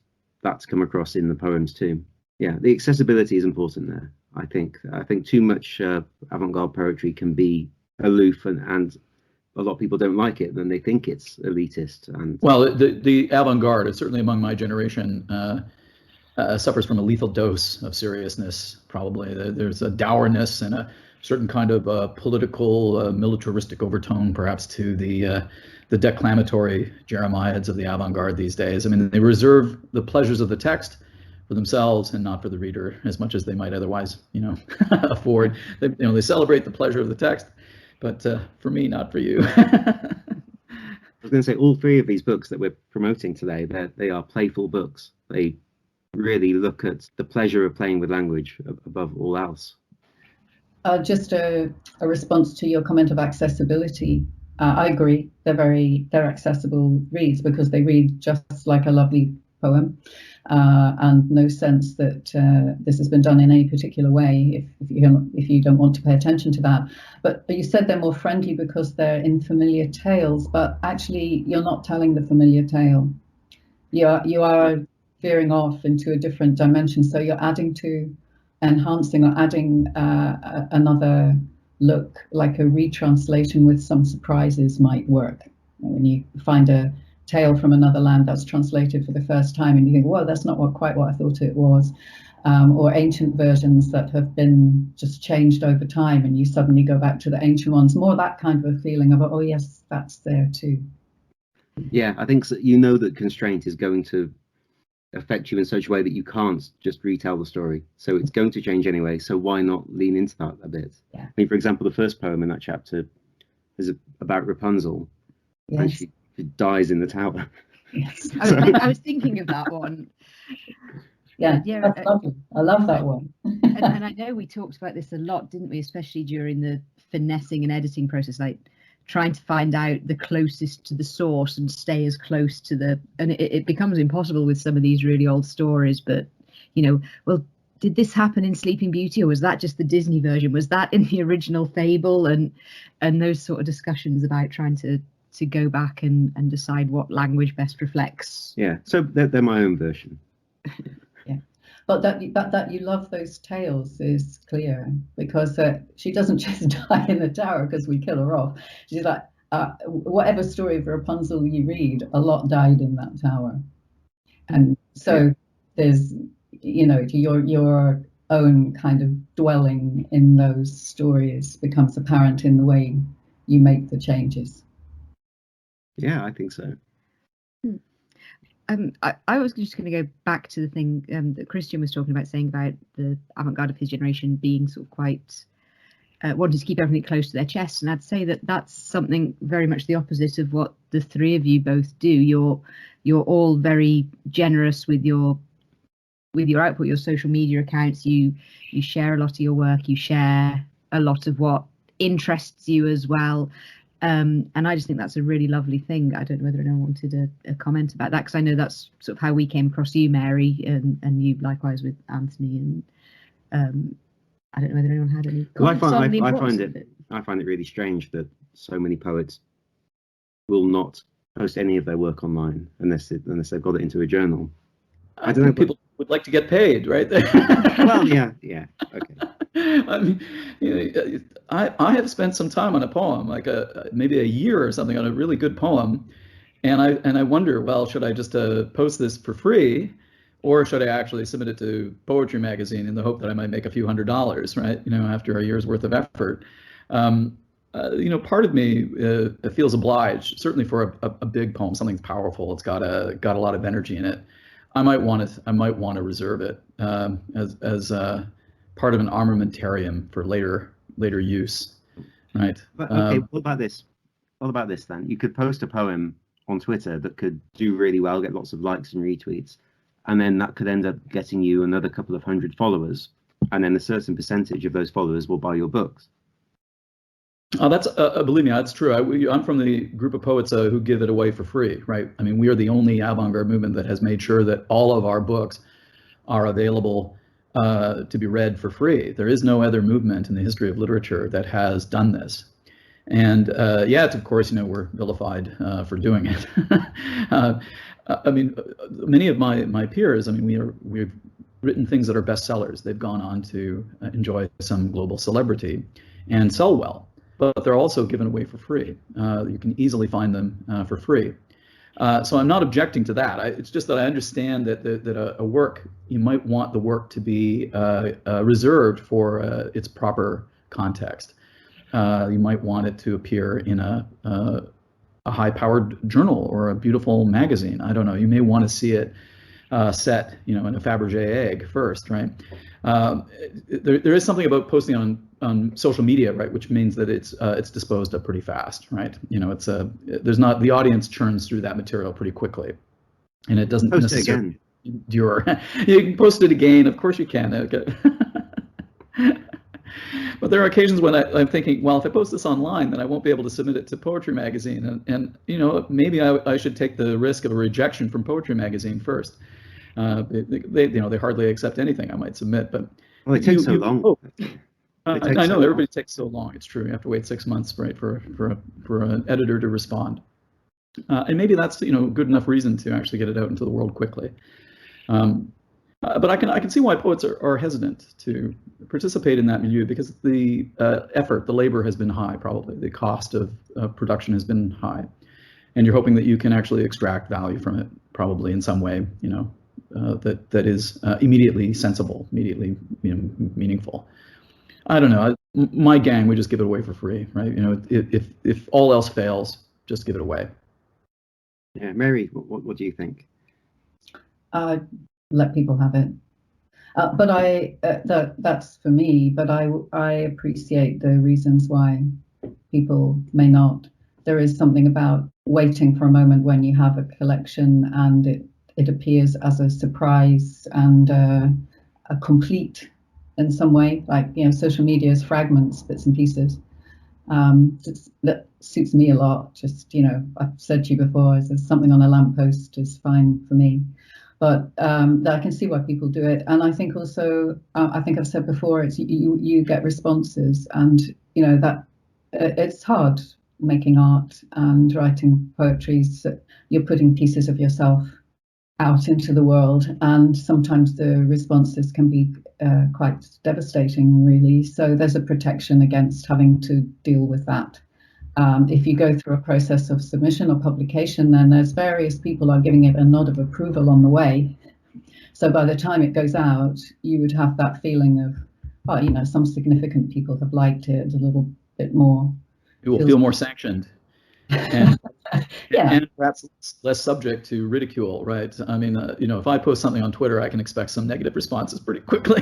that to come across in the poems too. Yeah, the accessibility is important there. I think too much avant-garde poetry can be aloof, and a lot of people don't like it, then they think it's elitist. And well, the avant-garde is certainly among my generation suffers from a lethal dose of seriousness. Probably there's a dourness and a certain kind of political militaristic overtone, perhaps, to the declamatory Jeremiads of the avant-garde these days. I mean, they reserve the pleasures of the text for themselves and not for the reader as much as they might otherwise, afford. They celebrate the pleasure of the text, but for me, not for you. I was going to say, all three of these books that we're promoting today, they are playful books. They really look at the pleasure of playing with language above all else. Just a response to your comment of accessibility. I agree. They're accessible reads because they read just like a lovely poem, and no sense that this has been done in any particular way if you don't want to pay attention to that. But you said they're more friendly because they're in familiar tales, but actually you're not telling the familiar tale. You are veering off into a different dimension, so you're enhancing or adding another look, like a retranslation with some surprises might work. When you find a tale from another land that's translated for the first time and you think, well, that's not quite what I thought it was, or ancient versions that have been just changed over time and you suddenly go back to the ancient ones, more that kind of a feeling of, oh yes, that's there too. Yeah, I think so. That constraint is going to affect you in such a way that you can't just retell the story, so it's going to change anyway, so why not lean into that a bit? Yeah. I mean, for example, the first poem in that chapter is about Rapunzel. Yes. And she dies in the tower. Yes. I was thinking of that one. Yeah, Yeah, that's lovely. I love that one. and I know we talked about this a lot, didn't we, especially during the finessing and editing process, like trying to find out the closest to the source and stay as close to and it becomes impossible with some of these really old stories, but well, did this happen in Sleeping Beauty, or was that just the Disney version? Was that in the original fable? And those sort of discussions about trying to go back and decide what language best reflects. Yeah, so they're my own version. Yeah, but that you love those tales is clear, because she doesn't just die in the tower because we kill her off. She's like, whatever story of Rapunzel you read, a lot died in that tower, and so there's your own kind of dwelling in those stories becomes apparent in the way you make the changes. Yeah, I think so. I was just going to go back to the thing that Christian was talking about, saying about the avant-garde of his generation being sort of quite wanting to keep everything close to their chest, and I'd say that that's something very much the opposite of what the three of you both do. You're all very generous with your output, your social media accounts. You share a lot of your work. You share a lot of what interests you as well. And I just think that's a really lovely thing. I don't know whether anyone wanted a comment about that, because I know that's sort of how we came across you, Mary, and you likewise with Anthony. And I don't know whether anyone had any comments on the importance of it. I find it really strange that so many poets will not post any of their work online unless they've got it into a journal. I don't know. People would like to get paid, right? Well, yeah, okay. I mean, I have spent some time on a poem, like maybe a year or something, on a really good poem, and I wonder, well, should I just post this for free, or should I actually submit it to Poetry Magazine in the hope that I might make a few $100s, right? After a year's worth of effort. Part of me feels obliged, certainly for a big poem, something powerful. It's got a lot of energy in it. I might want to reserve it as part of an armamentarium for later use, right? But okay, what about this? What about this then? You could post a poem on Twitter that could do really well, get lots of likes and retweets, and then that could end up getting you another couple of hundred followers, and then a certain percentage of those followers will buy your books. Oh, that's believe me, that's true. I'm from the group of poets who give it away for free, right? I mean, we are the only avant-garde movement that has made sure that all of our books are available to be read for free. There is no other movement in the history of literature that has done this. And yet, of course, we're vilified for doing it. I mean, many of my peers, I mean, we've written things that are bestsellers. They've gone on to enjoy some global celebrity and sell well. But they're also given away for free. You can easily find them for free. So I'm not objecting to that. It's just that I understand that a work, you might want the work to be reserved for its proper context. You might want it to appear in a high-powered journal or a beautiful magazine. I don't know. You may want to see it set, in a Fabergé egg first, right? There is something about posting on social media, right, which means that it's disposed of pretty fast, right? The audience churns through that material pretty quickly, and it doesn't necessarily endure. You can post it again, of course you can. Okay. But there are occasions when I'm thinking, well, if I post this online, then I won't be able to submit it to Poetry Magazine, and maybe I should take the risk of a rejection from Poetry Magazine first. They hardly accept anything I might submit, but it takes so long. I know everybody takes so long. It's true. You have to wait 6 months, right, for an editor to respond, and maybe that's good enough reason to actually get it out into the world quickly. But I can see why poets are hesitant to participate in that milieu, because the effort, the labor has been high. Probably the cost of production has been high, and you're hoping that you can actually extract value from it, probably in some way, that is immediately sensible, immediately meaningful. I don't know. My gang, we just give it away for free, right? If all else fails, just give it away. Yeah, Mary, what do you think? Let people have it. But that's for me. But I appreciate the reasons why people may not. There is something about waiting for a moment when you have a collection and it appears as a surprise and a complete in some way, like social media is fragments, bits and pieces. That suits me a lot. Just I've said to you before, there's something on a lamppost is fine for me. But I can see why people do it, and I think also, I think I've said before, it's you get responses, and that it's hard making art and writing poetry. So you're putting pieces of yourself out into the world, and sometimes the responses can be quite devastating, really. So there's a protection against having to deal with that. If you go through a process of submission or publication, then there's various people are giving it a nod of approval on the way. So by the time it goes out, you would have that feeling of, some significant people have liked it a little bit more. You will feel more sanctioned. And, yeah. And perhaps less subject to ridicule, right? I mean, if I post something on Twitter, I can expect some negative responses pretty quickly.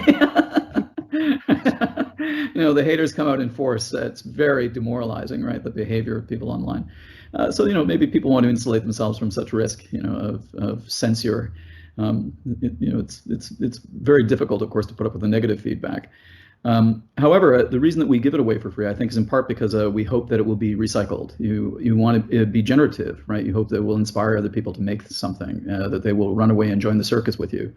The haters come out in force. It's very demoralizing, right? The behavior of people online. So maybe people want to insulate themselves from such risk, of censure. It's very difficult, of course, to put up with the negative feedback. However, the reason that we give it away for free, I think, is in part because we hope that it will be recycled. You want it to be generative, right? You hope that it will inspire other people to make something, that they will run away and join the circus with you.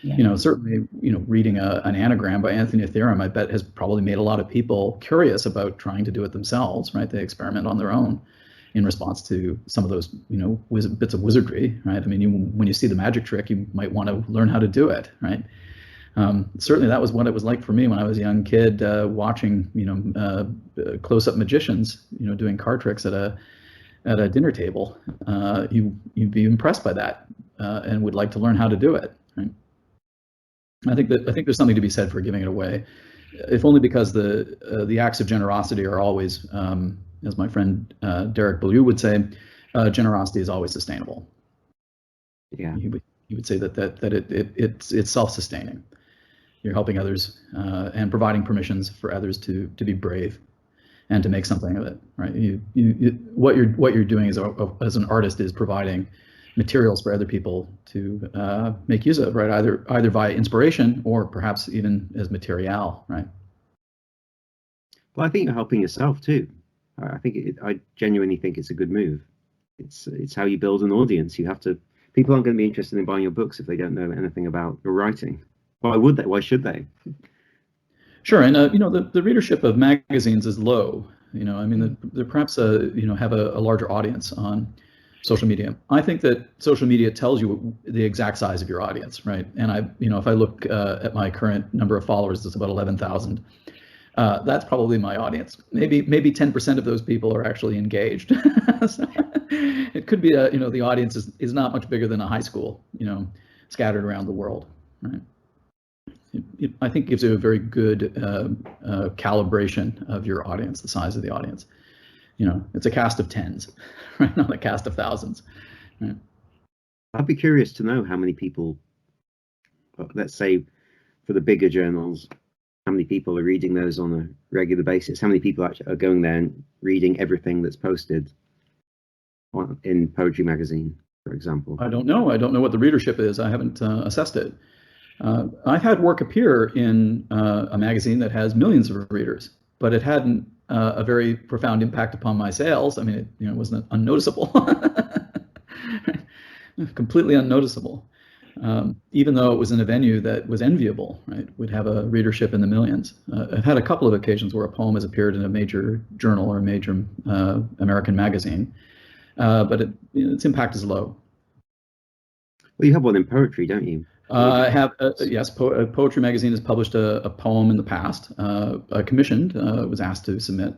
Yeah. Certainly, reading an anagram by Anthony Etherin, I bet, has probably made a lot of people curious about trying to do it themselves, right? They experiment on their own in response to some of those, bits of wizardry, right? I mean, when you see the magic trick, you might want to learn how to do it, right? Certainly, that was what it was like for me when I was a young kid, watching, close-up magicians, doing card tricks at a dinner table. You'd be impressed by that and would like to learn how to do it, right? I think there's something to be said for giving it away, if only because the acts of generosity are always, as my friend Derek Beaulieu would say, generosity is always sustainable. Yeah. you would say that it's self-sustaining. You're helping others and providing permissions for others to be brave and to make something of it, right? What you're doing as an artist is providing materials for other people to make use of, right? Either via inspiration or perhaps even as material, right? Well, I think you're helping yourself too. I genuinely think it's a good move. It's how you build an audience. People aren't going to be interested in buying your books if they don't know anything about your writing. Why would they? Why should they? Sure, and the readership of magazines is low. I mean, they perhaps have a larger audience on social media. I think that social media tells you the exact size of your audience, right? And if I look at my current number of followers, it's about 11,000. That's probably my audience. Maybe 10% of those people are actually engaged. So it could be the audience is not much bigger than a high school, scattered around the world, right? I think gives you a very good calibration of your audience, the size of the audience. It's a cast of tens, right? Not a cast of thousands. Right? I'd be curious to know how many people, let's say for the bigger journals, how many people are reading those on a regular basis? How many people actually are going there and reading everything that's posted in Poetry Magazine, for example? I don't know. I don't know what the readership is. I haven't assessed it. I've had work appear in a magazine that has millions of readers, but it hadn't a very profound impact upon my sales. I mean, it wasn't unnoticeable, completely unnoticeable. Even though it was in a venue that was enviable, right, would have a readership in the millions. I've had a couple of occasions where a poem has appeared in a major journal or a major American magazine, but its impact is low. Well, you have one in poetry, don't you? I have, yes, Poetry Magazine has published a poem in the past. I commissioned, was asked to submit.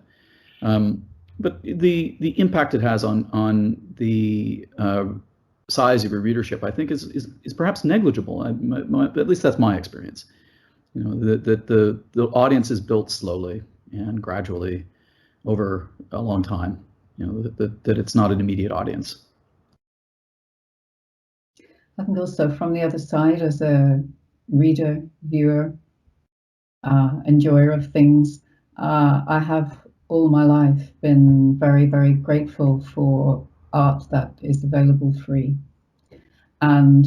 But the impact it has on the size of your readership, I think, is perhaps negligible. At least that's my experience. That the audience is built slowly and gradually over a long time. That it's not an immediate audience. I think also from the other side, as a reader, viewer, enjoyer of things, I have all my life been very, very grateful for art that is available free. And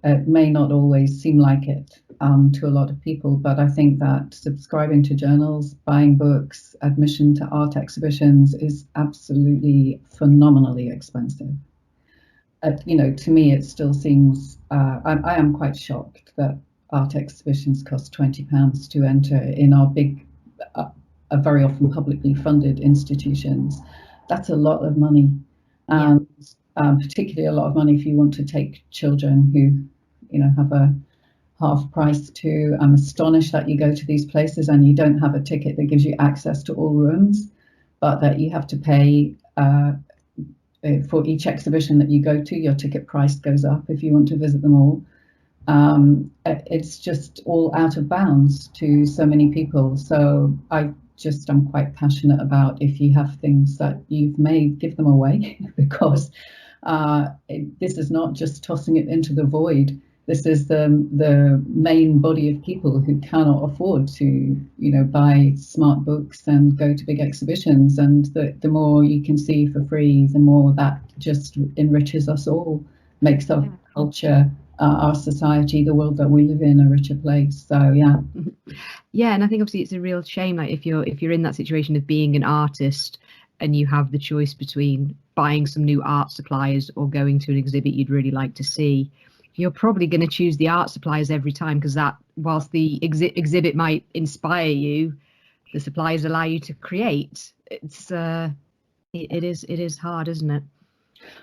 it may not always seem like it to a lot of people, but I think that subscribing to journals, buying books, admission to art exhibitions is absolutely phenomenally expensive. To me, it still seems, I am quite shocked that art exhibitions cost £20 to enter in our big, very often publicly funded institutions. That's a lot of money, and particularly a lot of money if you want to take children who, have a half price to. I'm astonished that you go to these places and you don't have a ticket that gives you access to all rooms, but that you have to pay for each exhibition that you go to. Your ticket price goes up if you want to visit them all. It's just all out of bounds to so many people. So I'm quite passionate about, if you have things that you've made, give them away, because this is not just tossing it into the void. This is the main body of people who cannot afford to, buy smart books and go to big exhibitions. And the more you can see for free, the more that just enriches us all, makes our culture, our society, the world that we live in, a richer place. So yeah, and I think obviously it's a real shame, like if you're in that situation of being an artist and you have the choice between buying some new art supplies or going to an exhibit you'd really like to see, you're probably going to choose the art supplies every time, because that, whilst the exhibit might inspire you, the supplies allow you to create. It is hard, isn't it?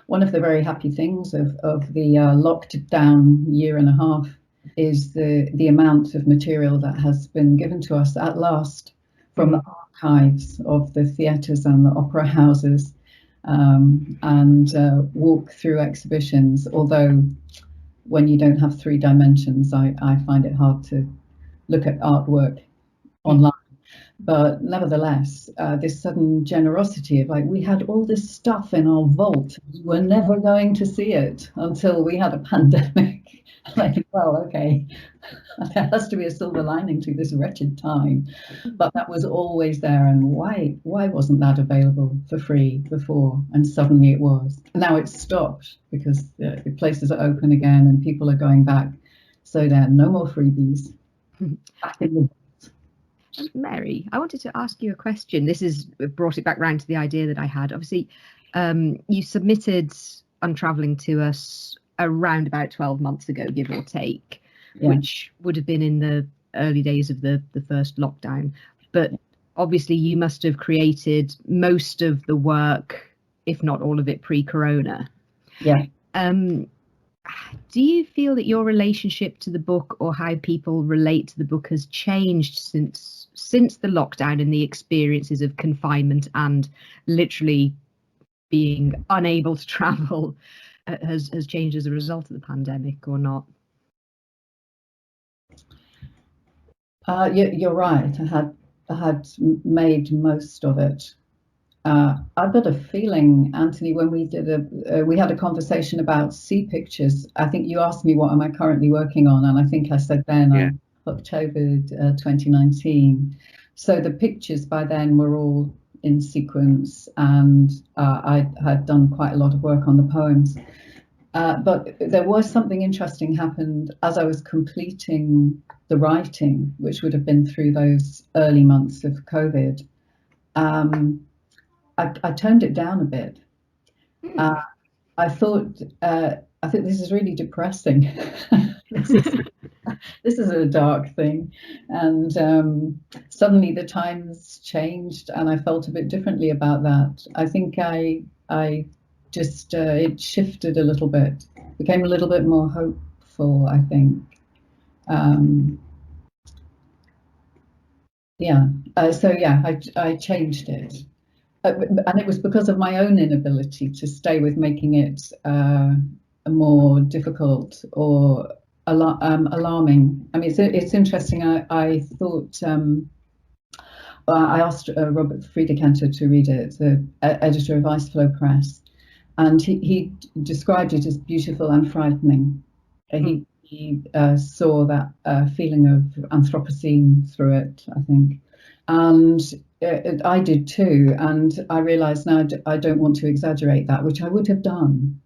One of the very happy things of the locked down year and a half is the amount of material that has been given to us at last from the archives of the theatres and the opera houses, and walk through exhibitions. Although when you don't have 3 dimensions, I find it hard to look at artwork online. But nevertheless, this sudden generosity of like, we had all this stuff in our vault. We're never going to see it until we had a pandemic. Like, well, okay, there has to be a silver lining to this wretched time. But that was always there. And why wasn't that available for free before? And suddenly it was. Now it's stopped because the places are open again and people are going back. So there are no more freebies. Back in the Mary, I wanted to ask you a question. This has brought it back round to the idea that I had. Obviously, you submitted Untravelling to us around about 12 months ago, give or take, which would have been in the early days of the first lockdown. But obviously, you must have created most of the work, if not all of it, pre-corona. Yeah. Do you feel that your relationship to the book or how people relate to the book has changed since the lockdown and the experiences of confinement and literally being unable to travel has changed as a result of the pandemic or not? You're right. I had made most of it. I've got a feeling, Anthony, when we had a conversation about sea pictures. I think you asked me what am I currently working on, and I think I said then October 2019. So the pictures by then were all in sequence, and I had done quite a lot of work on the poems. But there was something interesting happened as I was completing the writing, which would have been through those early months of COVID. I toned it down a bit. I thought this is really depressing. This is a dark thing, and suddenly the times changed, and I felt a bit differently about that. I think I just it shifted a little bit, became a little bit more hopeful, I think. I changed it. And it was because of my own inability to stay with making it more difficult or alarming. I mean, it's interesting. I thought I asked Robert Friedekanter to read it, the editor of Iceflow Press, and he described it as beautiful and frightening. He saw that feeling of Anthropocene through it, I think, and I did too, and I realised now I don't want to exaggerate that, which I would have done.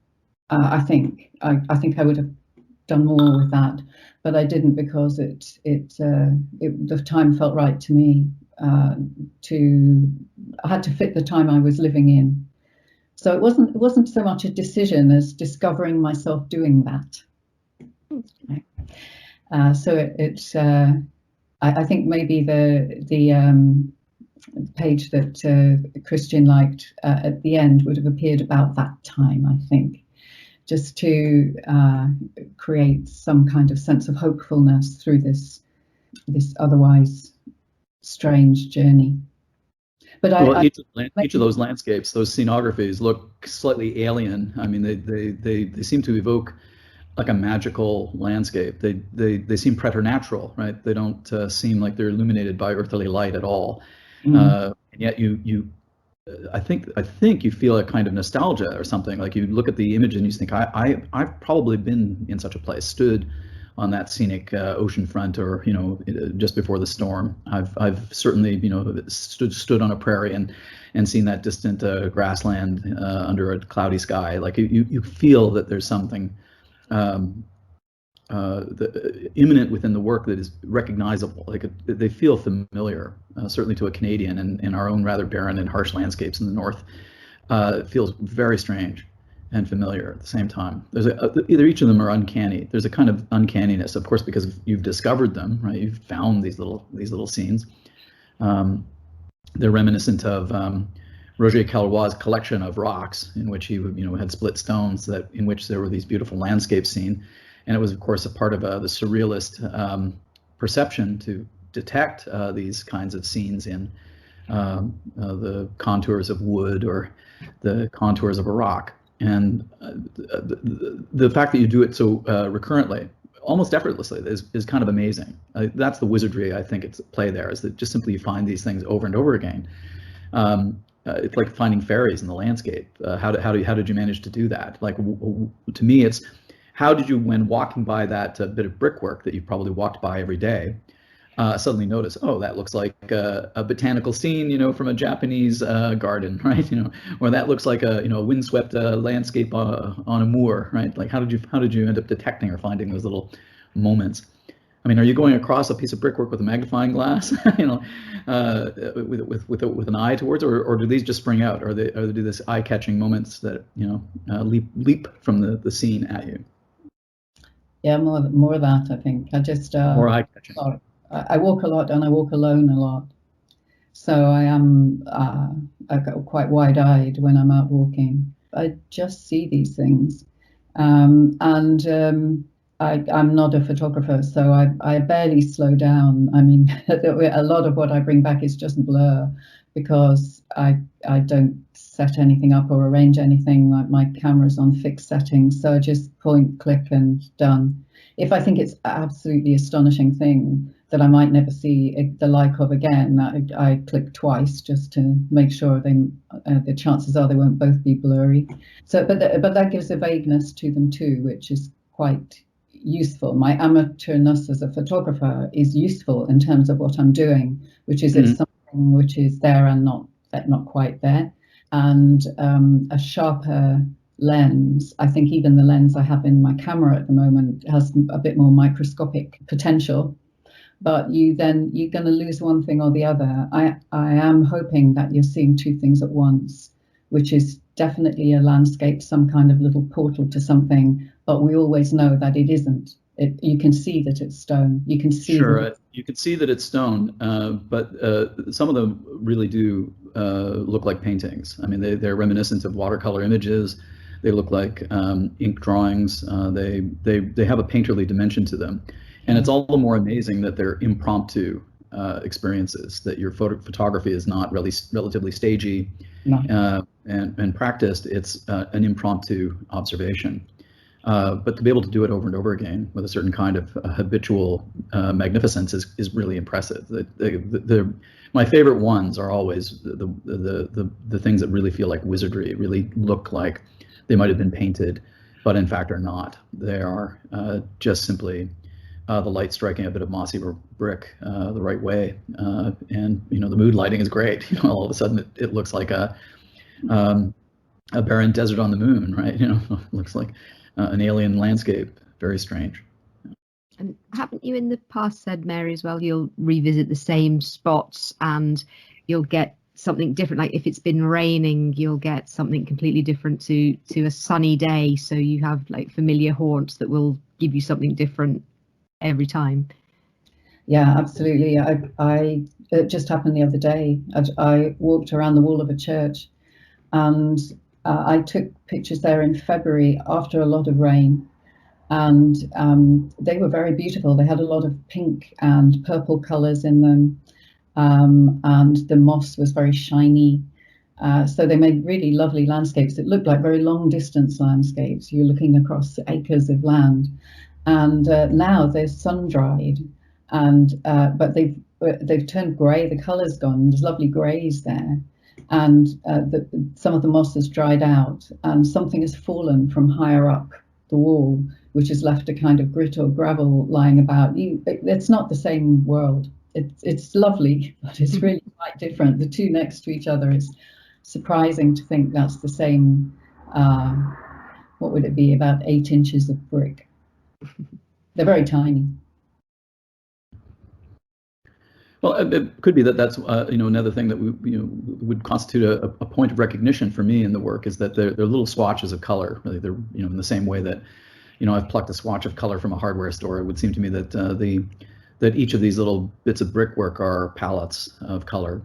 I think I would have done more with that, but I didn't because the time felt right to me. I had to fit the time I was living in, so it wasn't so much a decision as discovering myself doing that. I think maybe the page that Christian liked at the end would have appeared about that time, I think, just to create some kind of sense of hopefulness through this otherwise strange journey. But each of those landscapes, those scenographies, look slightly alien. I mean, they seem to evoke like a magical landscape. They seem preternatural, right? They don't seem like they're illuminated by earthly light at all. And yet I think you feel a kind of nostalgia or something. Like you look at the image and you think, I've probably been in such a place, stood on that scenic ocean front, or just before the storm. I've certainly stood on a prairie and seen that distant grassland under a cloudy sky. Like you feel that there's something imminent within the work that is recognizable. Like they feel familiar, certainly to a Canadian, and in our own rather barren and harsh landscapes in the north. It feels very strange and familiar at the same time. There's either each of them are uncanny. There's a kind of uncanniness, of course, because you've discovered them, right? You've found these little scenes. They're reminiscent of Roger Caillois' collection of rocks, in which he had split stones in which there were these beautiful landscapes seen. And it was, of course, a part of the surrealist perception to detect these kinds of scenes in the contours of wood or the contours of a rock. And the fact that you do it so recurrently almost effortlessly is kind of amazing. That's the wizardry I think it's at play there, is that just simply you find these things over and over again. It's like finding fairies in the landscape. How did you manage to do that? Like to me, it's how did you, when walking by that bit of brickwork that you've probably walked by every day, suddenly notice, oh, that looks like a botanical scene, from a Japanese garden, right? Or that looks like a windswept landscape on a moor, right? Like how did you end up detecting or finding those little moments? I mean, are you going across a piece of brickwork with a magnifying glass, with an eye towards, or do these just spring out, or do these eye-catching moments that leap from the scene at you? Yeah, more of that, I think. I just more eye-catching. I walk a lot, and I walk alone a lot, so I am quite wide-eyed when I'm out walking. I just see these things, I'm not a photographer, so I barely slow down. I mean, a lot of what I bring back is just blur, because I don't set anything up or arrange anything. My camera's on fixed settings, so I just point, click, and done. If I think it's absolutely astonishing thing that I might never see the like of again, I click twice just to make sure the chances are they won't both be blurry. So, but that gives a vagueness to them too, which is quite useful. My amateurness as a photographer is useful in terms of what I'm doing, which is it's something which is there and not quite there, and a sharper lens. I think even the lens I have in my camera at the moment has a bit more microscopic potential, but you're going to lose one thing or the other. I am hoping that you're seeing two things at once, which is definitely a landscape, some kind of little portal to something, but we always know that it isn't. You can see that it's stone. You can see. Sure, you can see that it's stone, but some of them really do look like paintings. I mean, they're reminiscent of watercolor images. They look like ink drawings. They have a painterly dimension to them, and it's all the more amazing that they're impromptu experiences. That your photography is not really relatively stagey. No. And practiced, it's an impromptu observation. But to be able to do it over and over again with a certain kind of habitual magnificence is really impressive. My favorite ones are always the things that really feel like wizardry, really look like they might have been painted, but in fact are not. They are just simply the light striking a bit of mossy brick the right way, and the mood lighting is great. All of a sudden it looks like a barren desert on the moon, right? Looks like an alien landscape. Very strange. And haven't you in the past said, Mary, as well, you'll revisit the same spots and you'll get something different? Like if it's been raining, you'll get something completely different to a sunny day. So you have like familiar haunts that will give you something different every time. Yeah, absolutely. It just happened the other day. I walked around the wall of a church, and I took pictures there in February after a lot of rain, and they were very beautiful. They had a lot of pink and purple colors in them, and the moss was very shiny. So they made really lovely landscapes. It looked like very long distance landscapes. You're looking across acres of land, and now they're sun dried, and but they've turned grey. The color's gone. There's lovely greys there. And some of the moss has dried out, and something has fallen from higher up the wall, which has left a kind of grit or gravel lying about. It's not the same world. It's lovely, but it's really quite different. The two next to each other, it's surprising to think that's the same. What would it be? About 8 inches of brick. They're very tiny. Well, it could be that's another thing that would constitute a point of recognition for me in the work, is that they're little swatches of color. Really, they're in the same way that I've plucked a swatch of color from a hardware store. It would seem to me that that each of these little bits of brickwork are palettes of color.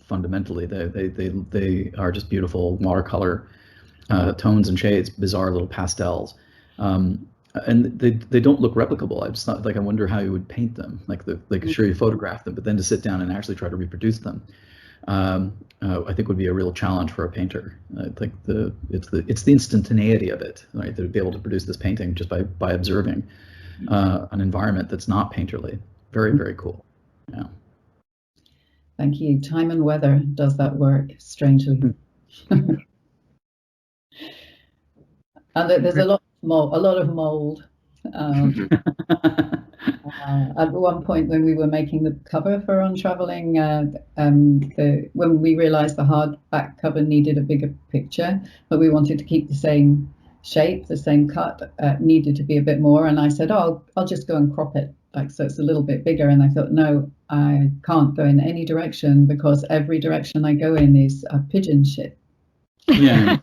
Fundamentally, they are just beautiful watercolor tones and shades, bizarre little pastels. And they don't look replicable. I just thought, I wonder how you would paint them. Sure, you photograph them, but then to sit down and actually try to reproduce them, I think would be a real challenge for a painter. I think it's the instantaneity of it, right? To be able to produce this painting just by observing. an environment that's not painterly. Very, very cool. Yeah. Thank you. Time and weather does that work strangely. And there's a lot of mold. At one point when we were making the cover for Untravelling, when we realized the hardback cover needed a bigger picture, but we wanted to keep the same shape, the same cut, needed to be a bit more. And I said, oh, I'll just go and crop it, like, so it's a little bit bigger. And I thought, no, I can't go in any direction, because every direction I go in is a pigeon shit. Yeah.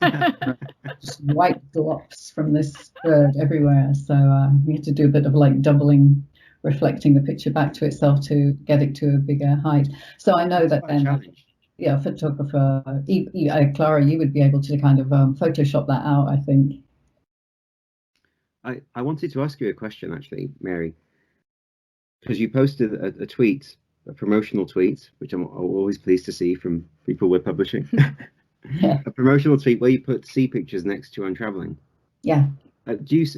Just white glops from this bird everywhere. So we had to do a bit of like doubling, reflecting the picture back to itself to get it to a bigger height. So I know that then, yeah, photographer, Clara, you would be able to kind of Photoshop that out, I think. I wanted to ask you a question, actually, Mary, because you posted a tweet, a promotional tweet, which I'm always pleased to see from people we're publishing. Yeah. A promotional tweet where you put sea pictures next to Untravelling. Yeah.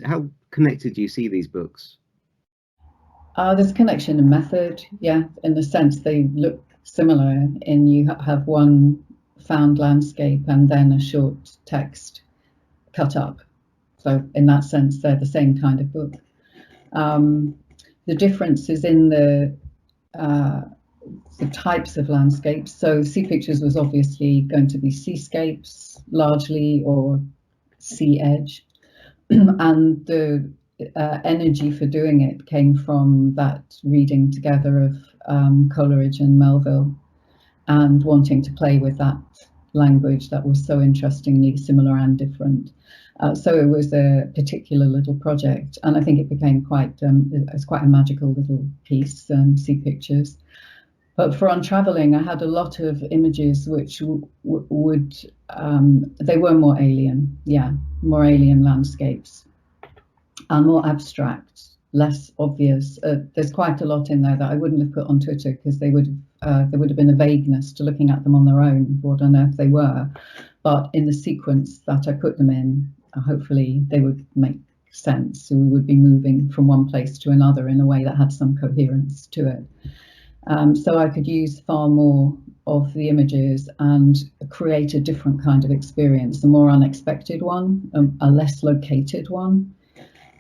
How connected do you see these books? There's a connection in method, yeah, in the sense they look similar in you have one found landscape and then a short text cut up. So in that sense, they're the same kind of book. The difference is in the types of landscapes. So sea pictures was obviously going to be seascapes largely, or sea edge. And the energy for doing it came from that reading together of Coleridge and Melville, and wanting to play with that language that was so interestingly similar and different. So it was a particular little project, and I think it became it's quite a magical little piece, sea pictures. But for Untravelling, I had a lot of images which would they were more alien, more alien landscapes, and more abstract, less obvious. There's quite a lot in there that I wouldn't have put on Twitter, because there would have been a vagueness to looking at them on their own, what on earth they were. But in the sequence that I put them in, hopefully they would make sense. So we would be moving from one place to another in a way that had some coherence to it. So I could use far more of the images and create a different kind of experience, a more unexpected one, a less located one.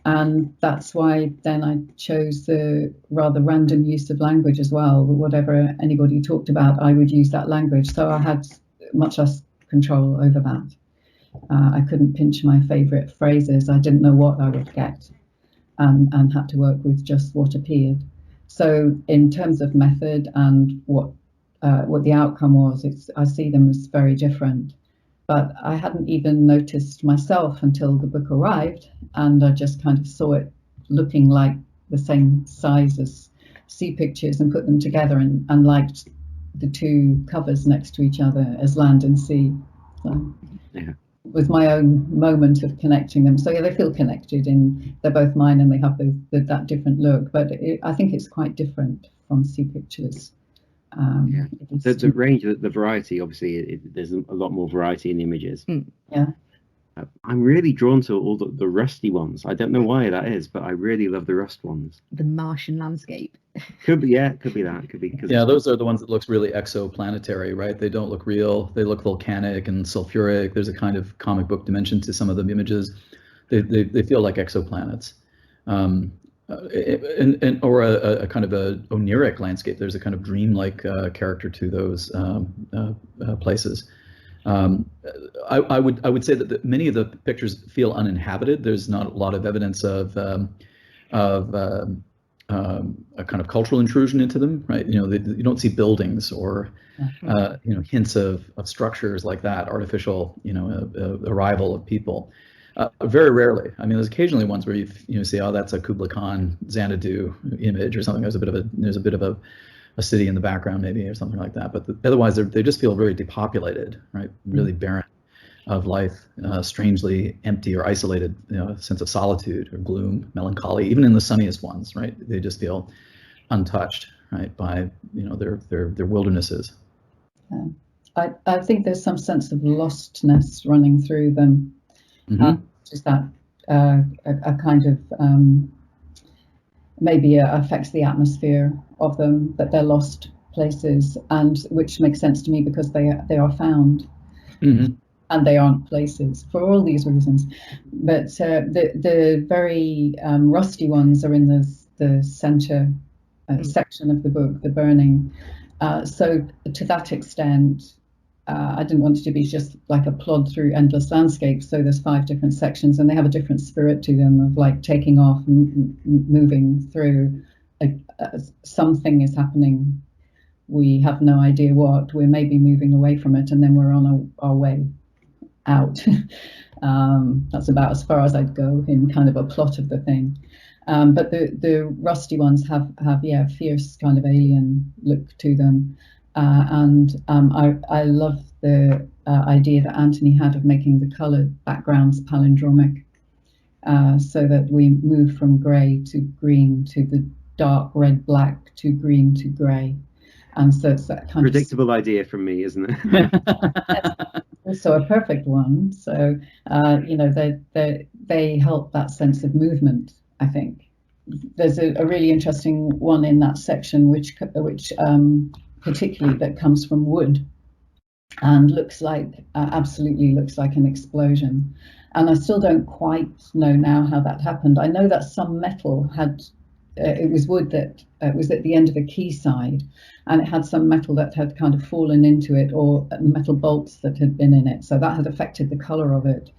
And that's why then I chose the rather random use of language as well. Whatever anybody talked about, I would use that language. So I had much less control over that. I couldn't pinch my favourite phrases. I didn't know what I would get, and had to work with just what appeared. So in terms of method and what the outcome was, I see them as very different. But I hadn't even noticed myself until the book arrived, and I just kind of saw it looking like the same size as sea pictures, and put them together and liked the two covers next to each other as land and sea. So, yeah. With my own moment of connecting them. So yeah, they feel connected, they're both mine, and they have that different look. But I think it's quite different from sea pictures. So the range, the variety, obviously, there's a lot more variety in images. Yeah. I'm really drawn to all the rusty ones. I don't know why that is, but I really love the rust ones. The Martian landscape. Could be that. Could be. Yeah, those are the ones that looks really exoplanetary, right? They don't look real. They look volcanic and sulfuric. There's a kind of comic book dimension to some of the images. They feel like exoplanets. Or a kind of a oniric landscape. There's a kind of dreamlike character to those places. I would say that many of the pictures feel uninhabited. There's not a lot of evidence of a kind of cultural intrusion into them, right? You don't see buildings or hints of structures like that, artificial arrival of people. Very rarely. I mean, there's occasionally ones where you see, oh, that's a Kubla Khan Xanadu image or something. There's a bit of a city in the background maybe, or something like that. But otherwise, they just feel very depopulated, right? Really barren of life, strangely empty or isolated. Sense of solitude or gloom, melancholy. Even in the sunniest ones, right? They just feel untouched, right, by their wildernesses. I think there's some sense of lostness running through them. Mm-hmm. Just that a kind of maybe affects the atmosphere of them, that they're lost places, and which makes sense to me because they are found. Mm-hmm. And they aren't places for all these reasons. But the very rusty ones are in the center section of the book, the burning. So to that extent, I didn't want it to be just like a plod through endless landscapes. So there's 5 different sections, and they have a different spirit to them of like taking off, moving through. Something is happening. We have no idea what. We're maybe moving away from it, and then we're on our way out. That's about as far as I'd go in kind of a plot of the thing. But the rusty ones have fierce kind of alien look to them. And I love the idea that Anthony had of making the colored backgrounds palindromic, so that we move from grey to green to the dark red black to green to grey. And so it's that kind predictable idea from me, isn't it? Also a perfect one. So they help that sense of movement, I think. There's a really interesting one in that section which particularly that comes from wood and absolutely looks like an explosion. And I still don't quite know now how that happened. I know that some metal had, it was wood that was at the end of a quayside, and it had some metal that had kind of fallen into it, or metal bolts that had been in it. So that had affected the colour of it.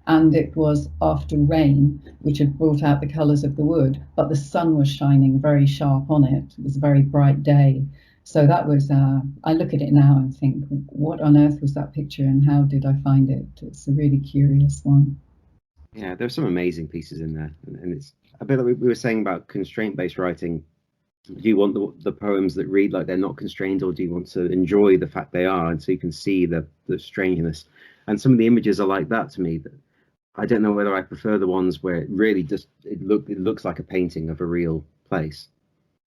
And it was after rain, which had brought out the colours of the wood, but the sun was shining very sharp on it. It was a very bright day. So that was, I look at it now and think, what on earth was that picture and how did I find it? It's a really curious one. Yeah, there's some amazing pieces in there. And it's a bit like we were saying about constraint-based writing. Do you want the poems that read like they're not constrained, or do you want to enjoy the fact they are, and so you can see the strangeness? And some of the images are like that to me. That I don't know whether I prefer the ones where it really just it looks like a painting of a real place,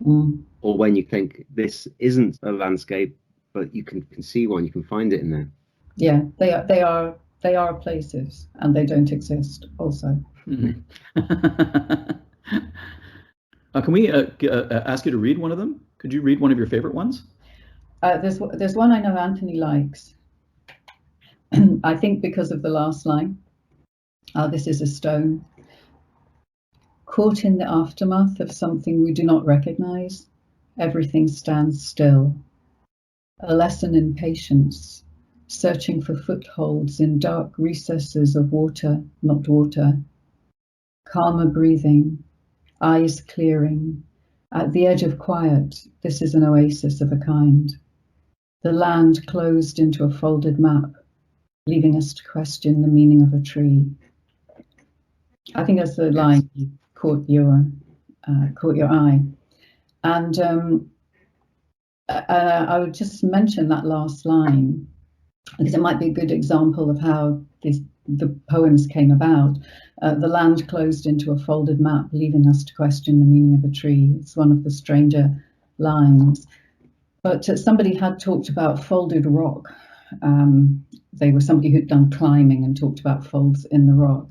or when you think this isn't a landscape, but you can see one, you can find it in there. Yeah, they are places, and they don't exist also. Mm-hmm. Can we ask you to read one of them? Could you read one of your favorite ones? There's one I know Anthony likes. I think because of the last line. This is a stone. Caught in the aftermath of something we do not recognize, everything stands still. A lesson in patience, searching for footholds in dark recesses of water, not water. Calmer breathing, eyes clearing. At the edge of quiet, this is an oasis of a kind. The land closed into a folded map, leaving us to question the meaning of a tree. I think that's the line caught your eye. And I would just mention that last line because it might be a good example of how the poems came about. The land closed into a folded map, leaving us to question the meaning of a tree. It's one of the stranger lines. But somebody had talked about folded rock. They were somebody who'd done climbing and talked about folds in the rock.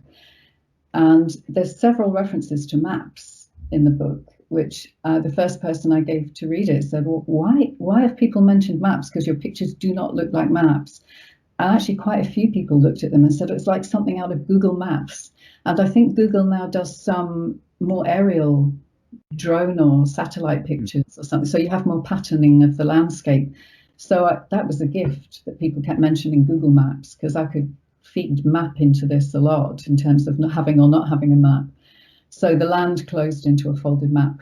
And there's several references to maps in the book, which the first person I gave to read it said, well, why have people mentioned maps? Because your pictures do not look like maps. And actually quite a few people looked at them and said it's like something out of Google Maps. And I think Google now does some more aerial drone or satellite pictures or something. So you have more patterning of the landscape. So that was a gift that people kept mentioning Google Maps, because I could feed map into this a lot in terms of not having or not having a map. So the land closed into a folded map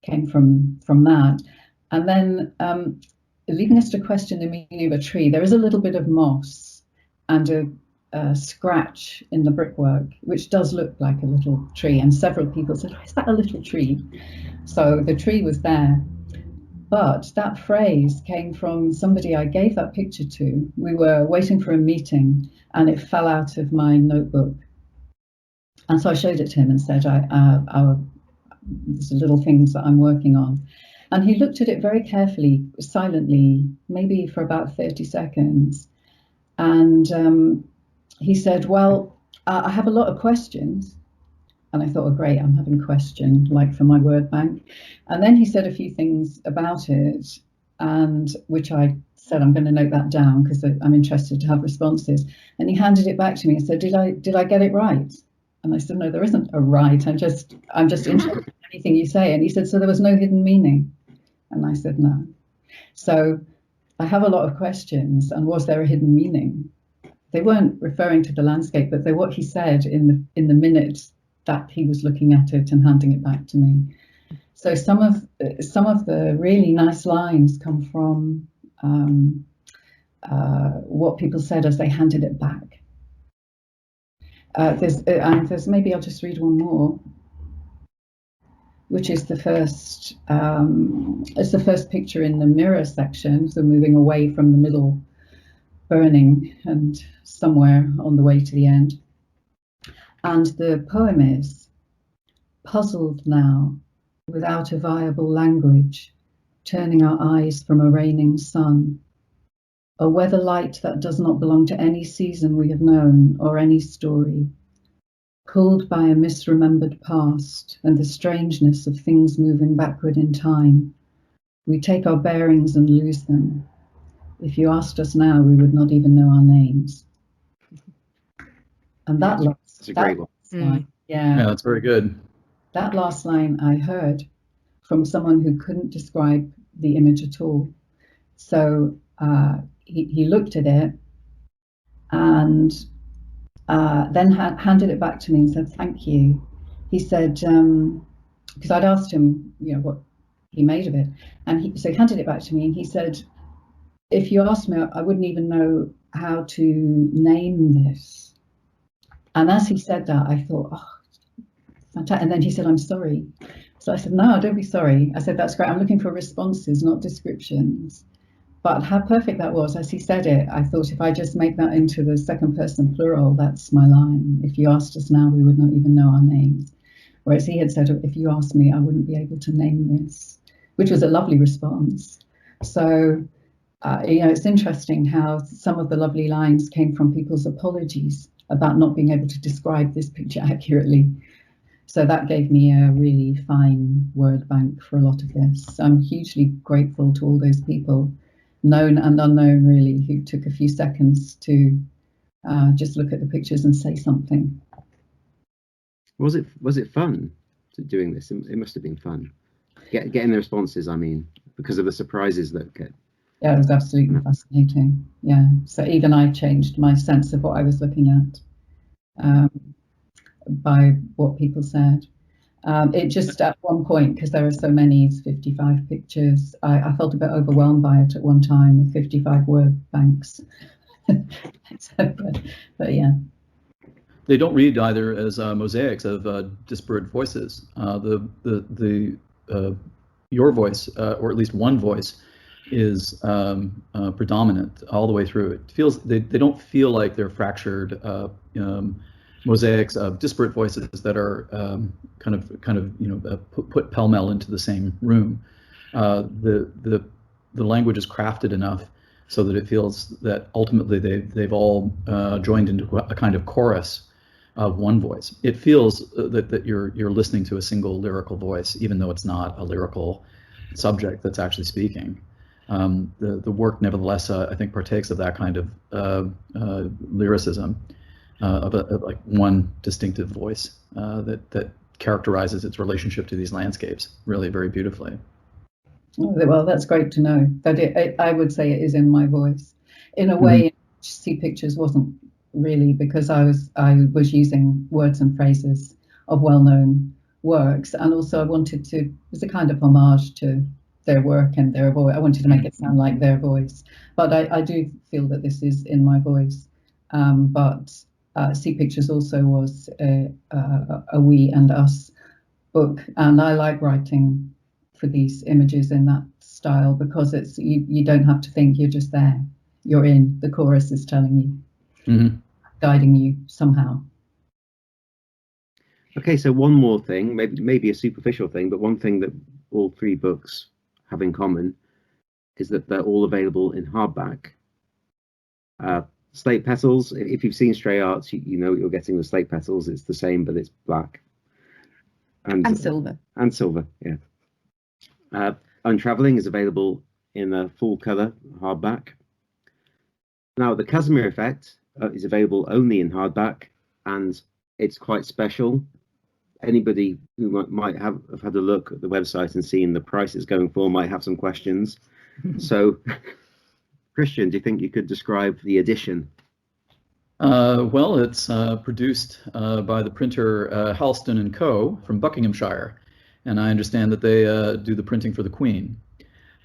came from that. And then leaving us to question the meaning of a tree, there is a little bit of moss and a scratch in the brickwork, which does look like a little tree. And several people said, is that a little tree? So the tree was there. But that phrase came from somebody I gave that picture to. We were waiting for a meeting and it fell out of my notebook. And so I showed it to him and said, these are little things that I'm working on. And he looked at it very carefully, silently, maybe for about 30 seconds. And he said, well, I have a lot of questions. And I thought, oh, great, I'm having a question, like for my word bank. And then he said a few things about it, and which I said, I'm going to note that down because I'm interested to have responses. And he handed it back to me and said, did I get it right? And I said, no, there isn't a right. I'm just interested in anything you say. And he said, so there was no hidden meaning? And I said, no. So I have a lot of questions. And was there a hidden meaning? They weren't referring to the landscape, but they're what he said in the minute that he was looking at it and handing it back to me. So some of the really nice lines come from what people said as they handed it back. There's maybe I'll just read one more, which is the first. It's the first picture in the mirror section, so moving away from the middle burning and somewhere on the way to the end. And the poem is, puzzled now, without a viable language, turning our eyes from a raining sun, a weather light that does not belong to any season we have known or any story, pulled by a misremembered past and the strangeness of things moving backward in time. We take our bearings and lose them. If you asked us now, we would not even know our names. And that's a great one. Line, yeah, that's very good. That last line I heard from someone who couldn't describe the image at all. So he looked at it and then handed it back to me and said, thank you. He said, because I'd asked him, what he made of it. And so he handed it back to me and he said, if you asked me, I wouldn't even know how to name this. And as he said that, I thought, oh, fantastic. And then he said, I'm sorry. So I said, no, don't be sorry. I said, that's great. I'm looking for responses, not descriptions. But how perfect that was. As he said it, I thought if I just make that into the second person plural, that's my line. If you asked us now, we would not even know our names. Whereas he had said, if you asked me, I wouldn't be able to name this, which was a lovely response. So, it's interesting how some of the lovely lines came from people's apologies about not being able to describe this picture accurately. So that gave me a really fine word bank for a lot of this. I'm hugely grateful to all those people, known and unknown really, who took a few seconds to just look at the pictures and say something. Was it fun doing this? It must have been fun. Getting the responses, I mean, because of the surprises that get. Yeah, it was absolutely fascinating. Yeah, so even I changed my sense of what I was looking at by what people said. It just at one point, because there are so many, it's 55 pictures, I felt a bit overwhelmed by it at one time with 55 word banks. but yeah. They don't read either as mosaics of disparate voices. Your voice, or at least one voice, is predominant all the way through. It feels they don't feel like they're fractured mosaics of disparate voices that are kind of put pell-mell into the same room. The language is crafted enough so that it feels that ultimately they've all joined into a kind of chorus of one voice. It feels that you're listening to a single lyrical voice, even though it's not a lyrical subject that's actually speaking. The work, nevertheless, I think partakes of that kind of lyricism, of like one distinctive voice that characterizes its relationship to these landscapes really very beautifully. Well, that's great to know. That I would say it is in my voice. In a way, See Pictures wasn't really, because I was using words and phrases of well-known works, and also I wanted to, it was a kind of homage to their work and their voice. I wanted to make it sound like their voice, but I do feel that this is in my voice. But See Pictures also was a we and us book, and I like writing for these images in that style because it's you don't have to think, you're just there, you're in, the chorus is telling you, guiding you somehow. Okay, so one more thing, maybe a superficial thing, but one thing that all three books have in common is that they're all available in hardback. Slate Petals, if you've seen Stray Arts, you know what you're getting with Slate Petals. It's the same, but it's black. And silver. And silver, yeah. Untravelling is available in a full colour hardback. Now, the Kasmir Effect is available only in hardback, and it's quite special. Anybody who might have had a look at the website and seen the prices going for might have some questions. So, Christian, do you think you could describe the edition? Well, it's produced by the printer Halston & Co. from Buckinghamshire, and I understand that they do the printing for the Queen.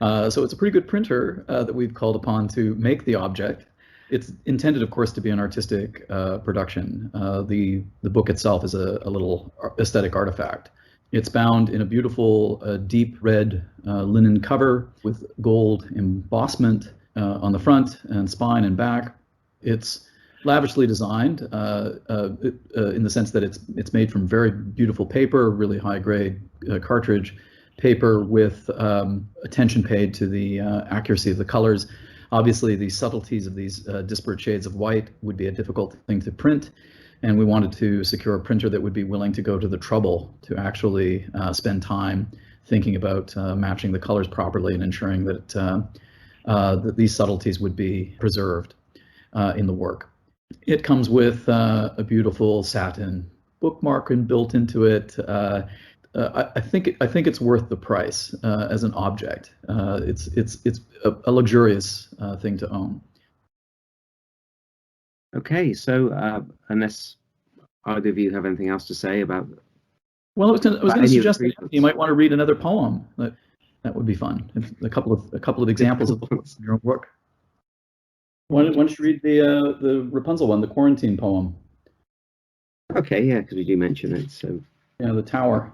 So it's a pretty good printer that we've called upon to make the object. It's intended, of course, to be an artistic production. The book itself is a little aesthetic artifact. It's bound in a beautiful deep red linen cover with gold embossment on the front and spine and back. It's lavishly designed in the sense that it's made from very beautiful paper, really high grade cartridge paper with attention paid to the accuracy of the colors. Obviously, the subtleties of these disparate shades of white would be a difficult thing to print, and we wanted to secure a printer that would be willing to go to the trouble to actually spend time thinking about matching the colors properly and ensuring that, that these subtleties would be preserved in the work. It comes with a beautiful satin bookmark built into it. I think it's worth the price as an object. It's a luxurious thing to own. Okay, so unless either of you have anything else to say about, well, I was going to suggest that you might want to read another poem. That would be fun. A couple of examples of your own work. Why don't you read the Rapunzel one, the quarantine poem? Okay, yeah, because we do mention it. So yeah, the tower.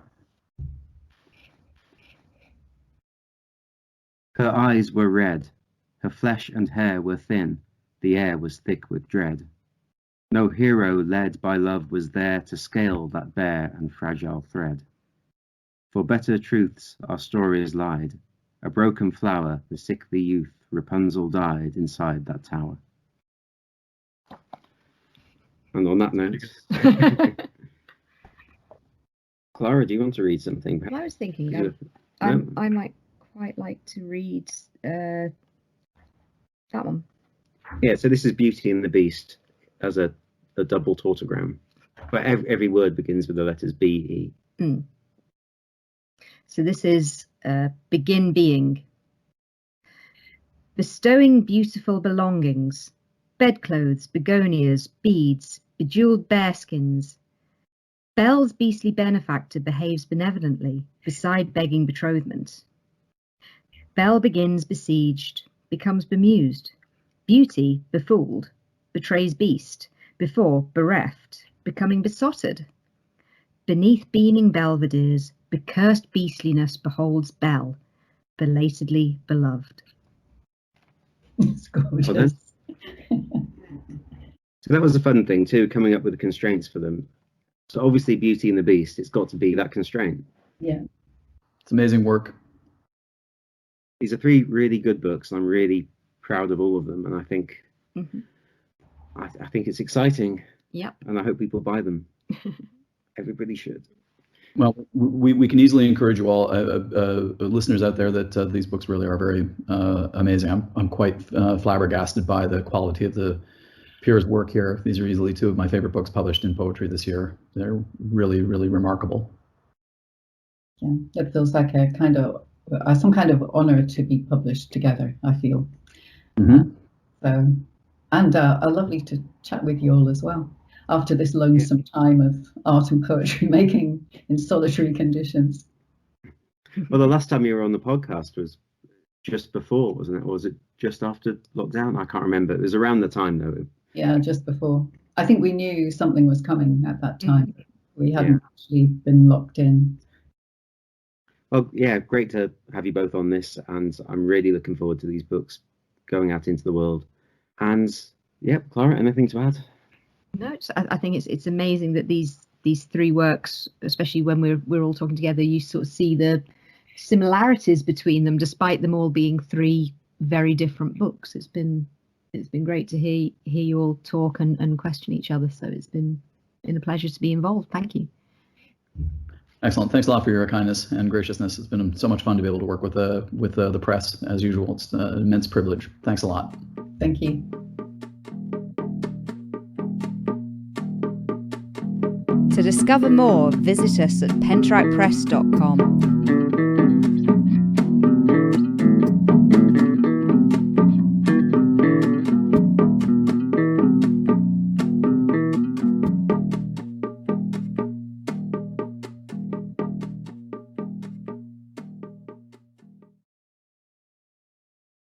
Her eyes were red, her flesh and hair were thin, the air was thick with dread. No hero led by love was there to scale that bare and fragile thread. For better truths our stories lied, a broken flower, the sickly youth, Rapunzel died inside that tower. And on that note, Clara, do you want to read something? Well, I was thinking I might quite like to read that one. Yeah, so this is Beauty and the Beast as a double tautogram, but every word begins with the letters B, E. Mm. So this is Begin Being. Bestowing beautiful belongings, bedclothes, begonias, beads, bejeweled bearskins. Belle's beastly benefactor behaves benevolently, beside begging betrothment. Belle begins besieged, becomes bemused. Beauty, befooled, betrays beast, before bereft, becoming besotted. Beneath beaming belvederes, becursed beastliness beholds Belle, belatedly beloved. It's gorgeous. So that was a fun thing too, coming up with the constraints for them. So obviously Beauty and the Beast, it's got to be that constraint. Yeah. It's amazing work. These are 3 really good books, and I'm really proud of all of them. And I think I think it's exciting. Yep. And I hope people buy them. Everybody should. Well, we can easily encourage you all, listeners out there, that these books really are very amazing. I'm quite flabbergasted by the quality of the peers' work here. These are easily 2 of my favorite books published in poetry this year. They're really, really remarkable. Yeah, it feels like a kind of some kind of honor to be published together, I feel. Mm-hmm. And lovely to chat with you all as well after this lonesome time of art and poetry making in solitary conditions. Well, the last time you were on the podcast was just before, wasn't it? Or was it just after lockdown? I can't remember. It was around the time, though. Yeah, just before. I think we knew something was coming at that time. We hadn't actually been locked in. Well, yeah, great to have you both on this, and I'm really looking forward to these books going out into the world. And yeah, Clara, anything to add? No, I think it's amazing that these 3 works, especially when we're all talking together, you sort of see the similarities between them, despite them all being 3 very different books. It's been great to hear you all talk and question each other. So it's been a pleasure to be involved. Thank you. Excellent. Thanks a lot for your kindness and graciousness. It's been so much fun to be able to work with the press as usual. It's an immense privilege. Thanks a lot. Thank you. To discover more, visit us at penteractpress.com.